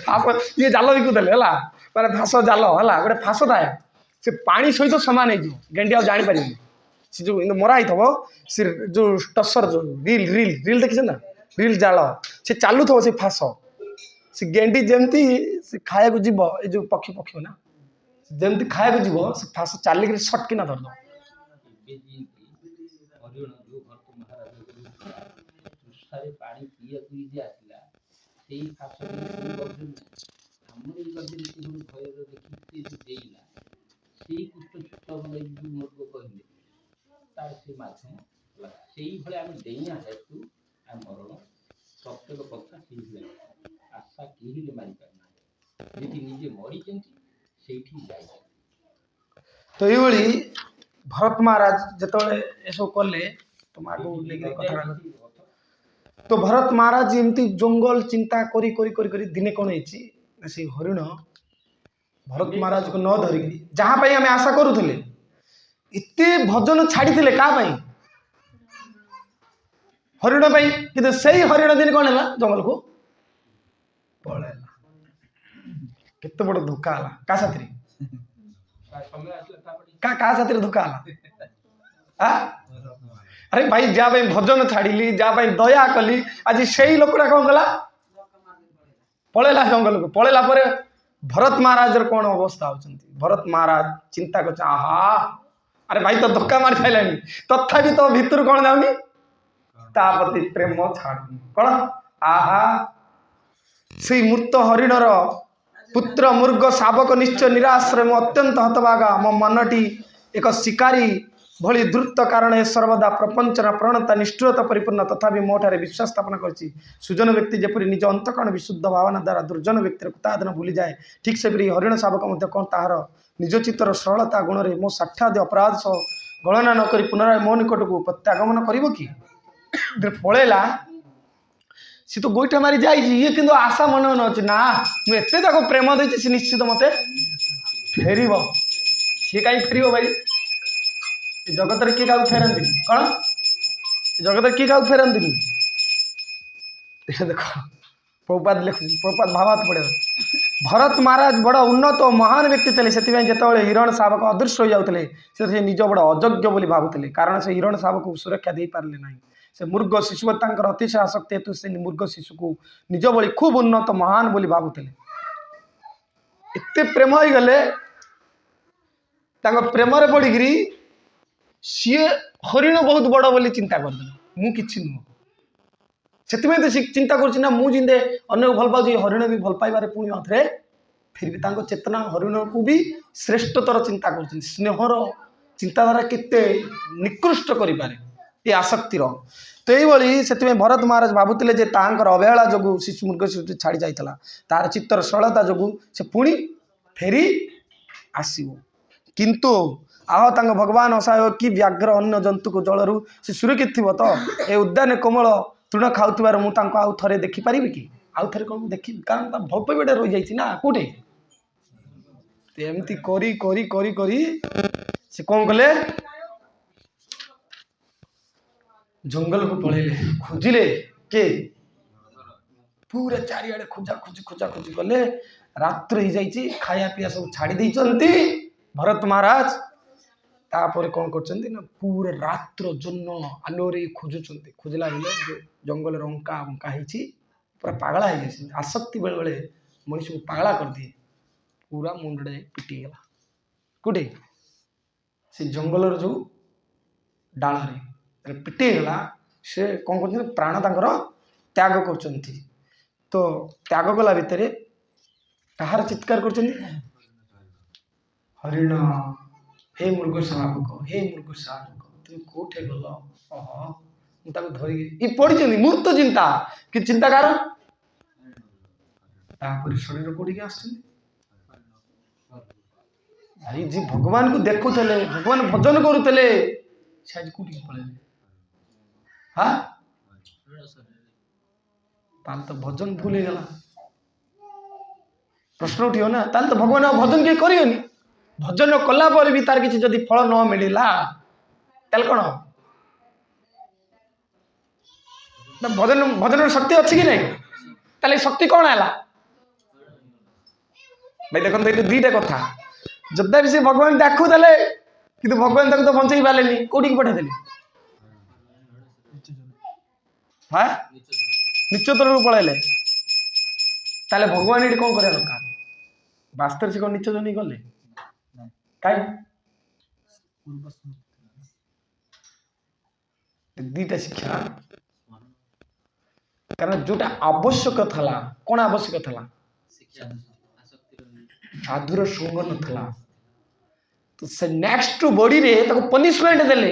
फास ये जाल बिकुले है माने फास जाल है गोटे फास थाए से पानी सहित सामान हो गेंडी आ जापर से जो मरा थो से जो टसर जो रिल रिल रिल देखी ना रिल जाल से चालू थो से फास से गेंडी जमती से खाया जीव ये जो पक्षी पक्षी ना जमती खाया जीव से फास चलिक सटकिना धरद तो ये भरत महाराज जिते ये सब कले तुम आगे लेकिन कथा तो भरत महाराज एमती जंगल चिंता करी करी करी करी दिने कौन है हरिण भरत महाराज को न धरिकी जहाँ आम आशा करूले इतने भजन छाड़ी क्या हरिण कि से हरिण दिन कौन है जंगल को पलैला केते बड़ धोखा है क्या साथी क्या साथी धोखा है अरे भाई जहाँ भजन छाड़ी जहाँ दया कली आज से लोकटा कौन कला पलैला जंगल को पलैला भरत महाराज कौन अवस्था होती भरत महाराज चिंता कर आहा अरे भाई तो धक्का मार सारे तथापि तो भितर कौन जाऊनी तापति प्रेम छाड़ कौन आहा से मूर्त हरिणर पुत्र मुर्ग शावक निश्चय निराश्रय मु अत्यंत हतभागा मो मनटी एक शिकारी भली द्रुत कारण सर्वदा प्रपंचना प्रणता निष्ठुरता परिपूर्ण तथापि मोठारे विश्वास स्थापन करछि सुजन व्यक्ति जेपरि निज अंतकरण विशुद्ध भावना द्वारा दुर्जन व्यक्तिर कुतादन भूली जाए ठीक से हरिण शावक मध्य कौन ताहार निज चित्तर सरलता गुण में मो साक्षात अपराध सह गणना नक पुनराय मो निकट को प्रत्यागमन कर कि पलैला सी तो गोईठा मारी जाए ये कि आशा मन मन अच्छे ना मुझे प्रेम देती निश्चित मत फेर सी कहीं फेर भाई जगत किए क्या फेरती कौन जगत किए क्या फेरती देख प्रभुपाद लिखु प्रभुपाद भावात पड़े भरत महाराज बड़ उन्नत और महान व्यक्ति थे से जो हिरण शावक अदृश्य हो जाते से निज बड़ अयोग्य बोली भावुले कारण से हिरण शावक को सुरक्षा दे पारे ना से मूर्ख शिशु अतिशय आसक्ति हेतु से मूर्ख शिशु को निज बड़ी खूब उन्नत महान बोली भावुले एत प्रेम हो गले प्रेम पड़ी सी हरिण बहुत बड़ बोली चिंता करदे मु कि नुह से चिंता करना मुझे अन्य भल पाऊँ हरिण भी भल पाइबार पुणी थे फिर भी चेतना हरिण को भी श्रेष्ठतर चिंता कर स्नेहर चिंताधारा केते निकृष्ट करें ये आसक्तिर तो ये से भरत महाराज भावुले अवहेला जो शिशु मृग शिशु छाड़ी जाता तार चित्तर सरलता जो से पुणी फेरी आसीबो किंतु आह तांग भगवान असहाय कि व्याघ्र अन्य जंतु को जलरू से सुरक्षित थी तो ए उद्यान कोमल तृण खाऊथिबार मु तांको आउ थरे देखि परिबि कि आउ थरे कोन देखि कारण ता भल पेबेडे रहि जाइछि ना कोठे एमती करी करी करी करी से कौन कले जंगल को पळेले खोजिले के पूरा चारिआडे खोजा खोजी खोजा खोजी कले रात्र ही जाइछि खाया पिया सब छाड़ी दैचंती भरत महाराज तापर कौन करचंती ना पूरा रात्र जन्न आलोरे खोजुचंती खोजला बेले जो जंगल रंका अंका हिची पूरा पागला है जैसे आसक्ति बेले बेले मनुष्य को पागला कर दिए पूरा मुंडे पिटी गला कोटे से जंगल जो डाल रे पिटी गला से कौन कर प्राण तांकर त्याग करचंती तो त्याग कला भितर कहार चित्कार कर हरिण हे मृग शावक हे मृग शावक तुम कोठे गल ओह धरिकी पड़ी मूर्त चिंता कि चिंताकार शरीर कोड़ी आस भाई जी भगवान को देखुले भगवान भजन करुले से आज कौटी पड़े हाँ ताल तो भजन भूल ही गला प्रश्न उठियो ना ताल तो भगवान भजन किए करियोनी भजन कला पर भी तार किसी जदि फल न मिलिला ताल कौन ना भजन भजन शक्ति अच्छी कि नहीं ताले शक्ति कौन है भाई देखते ये दीटा कथा जदा भी से भगवान डाकुले कि भगवान तो बंचई पारे कौटी पठेदेली हाँ निचतर पलैले ताले भगवान ये कौन कर दरकार वास्तव से कौन निच जन गले कहीं दीटा शिक्षा कारण जोटा आवश्यक था कौन आवश्यक था साधुर संग नथला तो से नेक्स्ट बॉडी रे ताको पनिशमेंट देले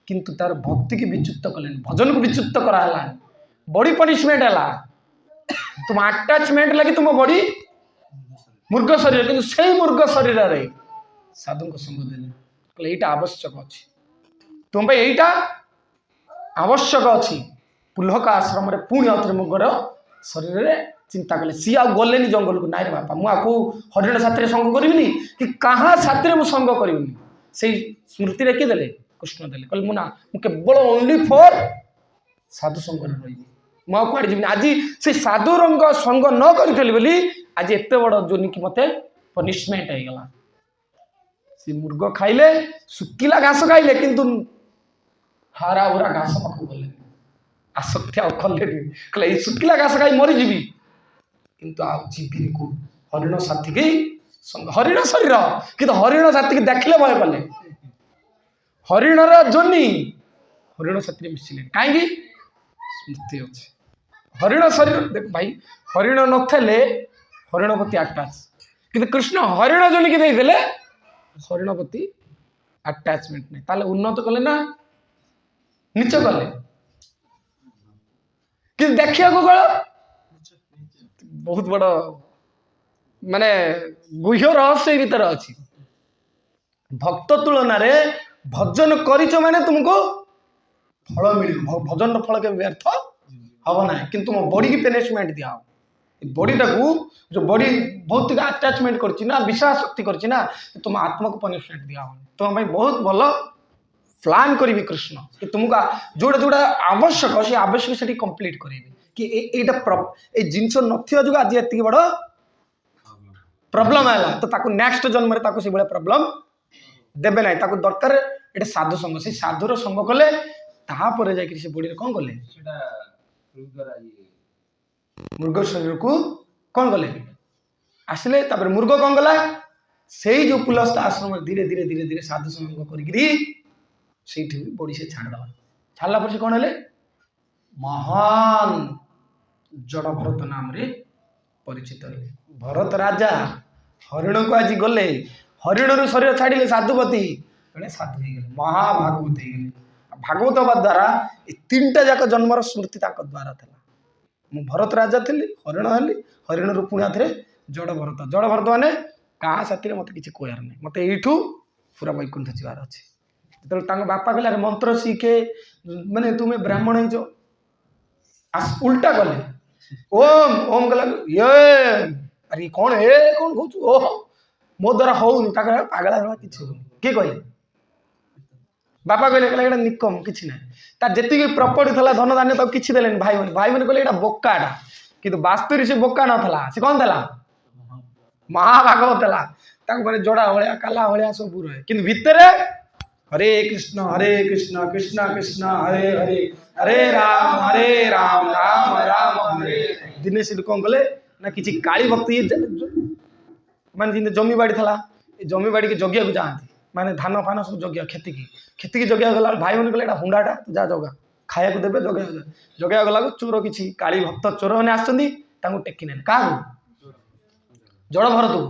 किंतु तार भक्ति की विच्युत कले भजन को विच्युत कराला बॉडी पनिशमेंट है तुम अटैचमेंट लगी तुम बॉडी मूर्ख शरीर किंतु से मूर्ख शरीर रे साधु को संग देले कहले एटा आवश्यक अछि तुम भाई एटा आवश्यक अछि पुलहक आश्रम रे पुणी अथरे मुगर शरीर रे चिंता कले सी आ गलेनी जंगल को नाई रे बापा मु आको हरिण साथी संग करबिनी कि कहाँ साथी मु संग करबिनी से स्मृति रे के देले कृष्ण देले कहले मुना मु केवल ओनली फॉर साधु संग रे रहिबी मु आ कुआडे जिबिनी आज से साधु रंग संग न करथली बोली आज एते बड़ जोनी कि मते पनिशमेंट हे गला से मुर्ग खाइले सुकिला घास खाइले किंतु हारा उरा घास पाखु गले आसक्ति आले कहले सुकिला घास खाई मरी जीवी किंतु आ जीविनी को हरिण साथी की हरिण शरीर किंतु हरिण साथी की देखले भय कले हरिणर जोनी हरिण साथी मिसिले कहीं स्मृति अच्छे हरिण शरीर देख भाई हरिण नथेले हरिण प्रति अटैच किंतु कृष्ण हरिण जोनी की देले हरिण प्रति अटैचमेंट नहीं ताले उन्नत कले ना नीच कले कि देखिया को गल बहुत बड़ माने गुह्य रहस्य भीतर अच्छी भक्त तुलन भजन करिच माने तुमको फल मिल भजन फल के व्यर्थ हम ना कि तुम बॉडी की पनिशमेंट दिया बॉडी टाकू जो बॉडी बहुत अटैचमेंट करना विश्वास शक्ति करना तुम आत्मा को पनिशमेंट दिया तुम भाई बहुत भल प्लान करी कृष्ण कि तुमको जोड़ा जोड़ा आवश्यक से आवश्यक से कंप्लीट करेंगे कि ये जिनस नथिया जो आज ये बड़ प्रॉब्लम है तो ताको नेक्स्ट जन्म रे ताको से बड़ा प्रॉब्लम देबे ना ताको दरकार ये साधु संग से साधुर संग कले तापर जाकि से बॉडी रे कोन कले मृग शरीर को कौन गले आसले तापर मृग कौन गला से जो पुलस्थ आश्रम धीरे धीरे धीरे धीरे साधु संग कर बॉडी से छाड़दा छाड़ला पर से कौन है महान जड़ भरत नाम रे परिचित भरत राजा हरिण को आज गले हरिण रु शरीर छाड़िले साधुपति कहे साधु हो गए महाभागवत हो गए भागवत हवा द्वारा ये तीनटा जाक जन्मर स्मृति द्वारा था मु भरत राजा थी हरिण हली हरिण रु पुणी थे जड़ भरत माने କାହା ସାଥିରେ ମୋତେ କିଛି କହିବାର ନାହିଁ, ମୋତେ ଏଇଠୁ ପୁରା ବୈକୁଣ୍ଠ ଯିବାର ଅଛି। ଯେତେବେଳେ ତାଙ୍କ ବାପା କହିଲେ ଆରେ ମନ୍ତ୍ର ଶିଖେ, ମାନେ ତୁମେ ବ୍ରାହ୍ମଣ ହେଇଛ, ଉଲ୍ଟା କଲେ ଓମ୍ ଓମ୍ କଲା ଇଏ ଆରେ କଣ ଏ କଣ କହୁଛୁ, ଓହ ମୋ ଦ୍ୱାରା ହଉନି। ତାଙ୍କ ପାଗଳା ଭଳିଆ କିଛି ହଉନି। କିଏ କହିଲେ? ବାପା କହିଲେ ଏଇଟା ନିକମ, କିଛି ନାହିଁ। ତାର ଯେତିକି ପ୍ରପର୍ଟି ଥିଲା ଧନ ଧାନ୍ୟ ତାକୁ କିଛି ଦେଲେନି ଭାଇମାନେ। ଭାଇମାନେ କହିଲେ ଏଇଟା ବୋକାଟା, କିନ୍ତୁ ବାସ୍ତୁରେ ସେ ବୋକା ନଥିଲା। ସେ କଣ ଥିଲା? ମହାଭାଗବତ ଥିଲା। ତାଙ୍କୁ ମାନେ ଯୋଡ଼ା ଭଳିଆ କାଲା ଭଳିଆ ସବୁ ରହେ, କିନ୍ତୁ ଭିତରେ ହରେ କୃଷ୍ଣ କୃଷ୍ଣ କୃଷ୍ଣ ହରେ ହରେ ହରେ ରାମ ରାମ ରାମ ହରେ। ଦିନେ ସେଠୁ କଣ କଲେ ନା କିଛି କାଳି ଭକ୍ତି ମାନେ ଯେମିତି ଜମି ବାଡ଼ି ଥିଲା, ଏ ଜମି ବାଡ଼ିକି ଜଗିବାକୁ ଯାଆନ୍ତି, ମାନେ ଧାନ ଫାନ ସବୁ ଜଗିବା, କ୍ଷେତିକି ଜଗିବାକୁ ଗଲା ଭାଇମାନେ କହିଲେ ଏଇଟା ହୁଣ୍ଡାଟା ଯା ଜଗା, ଖାଇବାକୁ ଦେବେ ଜଗିବାକୁ ଗଲାକୁ ଚୋର କିଛି କାଳି ଭକ୍ତ ଚୋର ମାନେ ଆସିଛନ୍ତି, ତାଙ୍କୁ ଟେକି ନେଲେ। କାହାକୁ? ଜଳ ଭରତକୁ।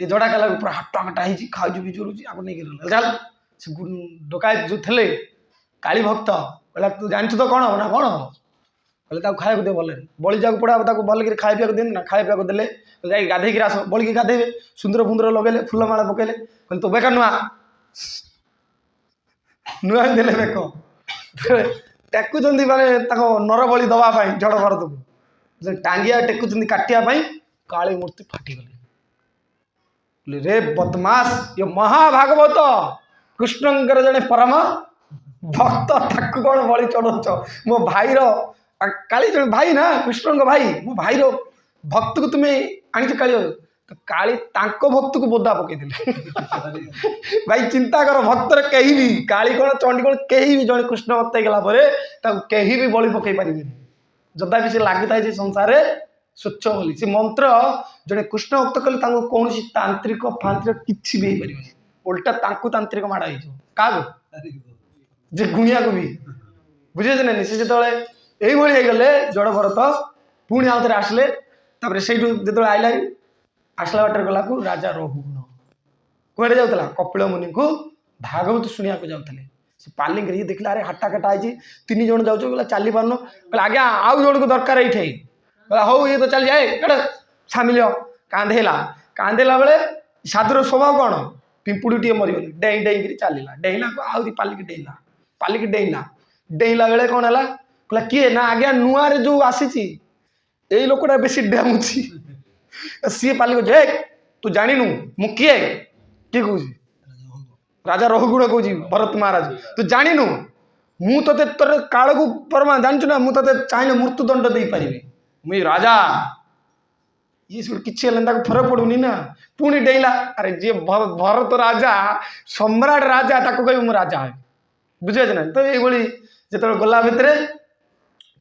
ଏ ଜଡ଼ା କାଲାକୁ ପୁରା ହାଟ ହାଟା ହେଇଛି, ଖାଉଛୁ ବି ଚୋରୁଛି, ଆକୁ ନେଇକି ଚାଲ। ସେ ଡକାୟତ ଯୋଉ ଥିଲେ କାଳି ଭକ୍ତ କହିଲା ତୁ ଜାଣିଛୁ ତ କଣ ହବ ନା କଣ ହବ? କହିଲେ ତାକୁ ଖାଇବାକୁ ଦେ ଭଲରେ, ବଳି ଯାକୁ ପଡ଼ା ତାକୁ ଭଲକରି ଖାଇବା ପିଇବାକୁ ଦିଅନ୍ତି ନା, ଖାଇବା ପିଇବାକୁ ଦେଲେ ଯାଇକି ଗାଧେଇକି ଆସ, ବଳିକି ଗାଧେଇବେ, ସୁନ୍ଦର ଫୁନ୍ଦର ଲଗେଇଲେ, ଫୁଲମାଳ ପକେଇଲେ, କହିଲେ ତୋ ବେକ ନୂଆ ଦେଲେ ବେକ ଟେକୁଛନ୍ତି, ମାନେ ତାଙ୍କ ନର ବଳି ଦବା ପାଇଁ ଜଡ଼ ଭରତକୁ ଟାଙ୍ଗିଆ ଟେକୁଛନ୍ତି କାଟିବା ପାଇଁ, କାଳି ମୂର୍ତ୍ତି ଫାଟିଗଲେ। ରେ ବଦମାସ, ଇଏ ମହାଭାଗବତ କୃଷ୍ଣଙ୍କର ଜଣେ ପରମ ଭକ୍ତ, ତାକୁ କଣ ବଳି ଚଢଉଛ? ମୋ ଭାଇର କାଳି ଜଣେ ଭାଇ ନା, କୃଷ୍ଣଙ୍କ ଭାଇ, ମୋ ଭାଇର ଭକ୍ତକୁ ତୁମେ ଆଣିଛ କାଳି। କାଳି ତାଙ୍କ ଭକ୍ତକୁ ବୋଦା ପକେଇଥିଲେ। ଭାଇ ଚିନ୍ତା କର, ଭକ୍ତର କେହି ବି କାଳି କଣ ଚଣ୍ଡୀ କଣ କେହି ବି ଜଣେ କୃଷ୍ଣ ଭକ୍ତ ହେଇଗଲା ପରେ ତାକୁ କେହି ବି ବଳି ପକେଇ ପାରିବେନି, ଯଦ୍ଦାପି ସେ ଲାଗିଥାଏ ଯେ ସଂସାରରେ ସ୍ୱଚ୍ଛ ବୋଲି। ସେ ମନ୍ତ୍ର ଜଣେ କୃଷ୍ଣ ଭକ୍ତ କଲେ ତାଙ୍କୁ କୌଣସି ତାନ୍ତ୍ରିକ ଫାନ୍ତ୍ରିକ କିଛି ବି ହେଇପାରିବନି, ଓଲଟା ତାଙ୍କୁ ତାନ୍ତ୍ରିକ ମାଡ଼ ହେଇଯିବ। କାହାକୁ? ଯେ ଗୁଣିଆକୁ ବି। ବୁଝିପାରୁଛ ନା? ସେ ଯେତେବେଳେ ଏଇଭଳି ହେଇଗଲେ ଜଡ଼ ଭରତ ପୁଣି ଆଉ ଥରେ ଆସିଲେ। ତାପରେ ସେଇଠୁ ଯେତେବେଳେ ଆସିଲା ବାଟରେ ଗଲାକୁ ରାଜା ରହୁଗୁଣ କୁଆଡ଼େ ଯାଉଥିଲା? କପିଳ ମୁନିଙ୍କୁ ଭାଗବତ ଶୁଣିବାକୁ ଯାଉଥିଲେ। ସେ ପାଲିଙ୍କିରେ ଇଏ ଦେଖିଲା, ଆରେ ହାଟା କାଟା ହେଇଛି, 3 ଜଣ ଯାଉଛ, କହିଲା ଚାଲି ପାରୁନ, କହିଲା ଆଜ୍ଞା ଆଉ ଜଣକୁ ଦରକାର ଏଇଠି। କହିଲା ହଉ ଇଏ ତ ଚାଲିଯାଏ, ସାମିଲ କାନ୍ଦେଇଲା ବେଳେ ସାଧୁର ସ୍ୱଭାବ କଣ? ପିମ୍ପୁଡ଼ି ଟିକେ ମରିବନି, ଡେଇଁକିରି ଚାଲିଲା, ଡେଇଁଲାକୁ ଆହୁରି ପାଲିକି ଡେଇଁଲା ବେଳେ କଣ ହେଲା? କହିଲା କିଏ? ନା ଆଜ୍ଞା ନୂଆରେ ଯୋଉ ଆସିଛି ଏଇ ଲୋକଟା ବେଶୀ ଡେଉଁଛି। ସିଏ ପାଲି କହୁଛି ହେ ତୁ ଜାଣିନୁ ମୁଁ କିଏ? କିଏ କହୁଛି? ରାଜା ରହୁଗୁଣ କହୁଛି ଭରତ ମହାରାଜ, ତୁ ଜାଣିନୁ ମୁଁ ତତେ ତୋର କାଳକୁ ପରମା ଜାଣିଛୁ ନା, ମୁଁ ତତେ ଚାହିଁଲେ ମୃତ୍ୟୁ ଦଣ୍ଡ ଦେଇପାରିବି, ମୁଁ ରାଜା। ଇଏ ସବୁ କିଛି ହେଲାନି, ତାକୁ ଫରକ ପଡୁନି ନା, ପୁଣି ଡେଇଁଲା। ଆରେ ଯିଏ ଭରତ ରାଜା, ସମ୍ରାଟ ରାଜା, ତାକୁ କହିବି ମୁଁ ରାଜା ହେବି। ବୁଝିପାରୁଛ ନା? ତ ଏଇଭଳି ଯେତେବେଳେ ଗଲା ଭିତରେ,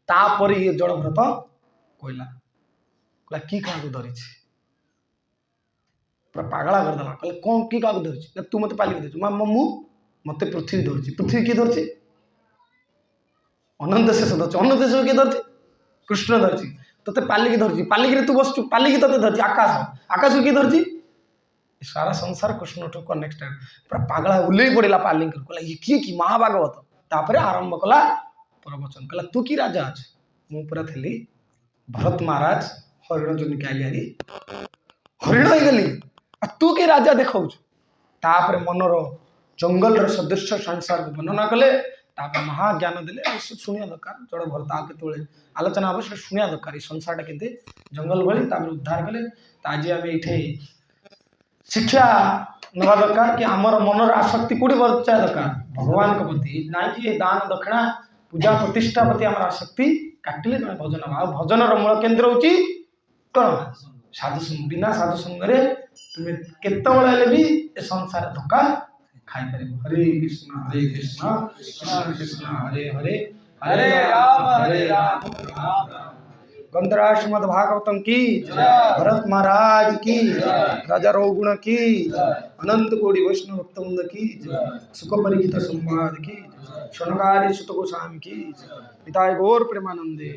ତାପରେ ଇଏ ଜଳ ଭରତ କହିଲା କି କାହାକୁ ଧରିଛି? ପୁରା ପାଗଳା କରିଦେଲା। କହିଲେ କଣ କିଏ କାହାକୁ ଧରିଛି? ନା ତୁ ମତେ ପାଲିକି ଧରିଛୁ। ମୁଁ ମତେ ପୃଥିବୀ ଧରିଛି। ପୃଥିବୀ କିଏ ଧରିଛି? ଅନନ୍ତ ଶେଷ ଧରିଛି। ଅନନ୍ତ ଶେଷ କିଏ ଧରିଛି? କୃଷ୍ଣ ଧରିଛି। ତତେ ପାଲିକି ଧରିଛି, ପାଲିକିରେ ତୁ ବସଛୁ, ପାଲିକି ତତେ ଧରିଛି ଆକାଶକୁ କିଏ ଧରିଛି? ସାରା ସଂସାର କୃଷ୍ଣଠୁ କନେକ୍ଟେଡ। ପୁରା ପାଗଳା ଓହ୍ଲେଇ ପଡିଲା ପାଲିଙ୍କିରୁ, କହିଲା ଇଏ କିଏ କି ମହାଭାଗବତ। ତାପରେ ଆରମ୍ଭ କଲା ପ୍ରବଚନ, କହିଲା ତୁ କି ରାଜା ଅଛୁ? ମୁଁ ପୁରା ଥିଲି ଭରତ ମହାରାଜ, ହରିଣ ଜନ୍ମିକି ଆଇଲି, ହରିଣ ହେଇଗଲି, ଆଉ ତୁ କି ରାଜା ଦେଖାଉଛୁ? ତାପରେ ମନର ଜଙ୍ଗଲର ସଦୃଶ୍ୟ ସଂସାରକୁ ବର୍ଣ୍ଣନା କଲେ, ତାପରେ ମହାଜ୍ଞାନ ଦେଲେ। ଶୁଣିବା ଦରକାର, ଜଡ଼ ଭରତ ଆଉ କେତେବେଳେ ଆଲୋଚନା ହବ, ସେଟା ଶୁଣିବା ଦରକାର। ଏଇ ସଂସାରଟା କେମିତି ଜଙ୍ଗଲ ଭଳି, ତାପରେ ଉଦ୍ଧାର କଲେ। ଆଜି ଆମେ ଏଇଠି ଶିକ୍ଷା ନେବା ଦରକାର କି ଆମର ମନର ଆସକ୍ତି କୋଉଠି ବଞ୍ଚାଇବା ଦରକାର? ଭଗବାନଙ୍କ ପ୍ରତି, ନାଇଁ କି ଦାନ ଦକ୍ଷିଣା ପୂଜା ପ୍ରତିଷ୍ଠା ପ୍ରତି ଆମର ଆସକ୍ତି କାଟିଲେ ଜଣେ ଭଜନ ହବ। ଆଉ ଭଜନର ମୂଳ କେନ୍ଦ୍ର ହଉଛି କଣ? ସାଧୁସଙ୍ଗ। ବିନା ସାଧୁସଙ୍ଗରେ ତୁମେ କେତେବେଳେ ହେଲେ ବି ଏ ସଂସାର ଧୋକା ଖାଇପାରିବ। ହରେ କୃଷ୍ଣ କୃଷ୍ଣ କୃଷ୍ଣ ହରେ ହରେ, ହରେ ରାମ गंधराज श्रीमद् भागवतम की, भरत महाराज की, राजा रघुगुण की, अनंत कोटि वैष्णव भक्तवृंद की, सुख परिचित संवाद की, शौनकादि सुत गोस्वामी की, पिताय गौर प्रेमानंदे।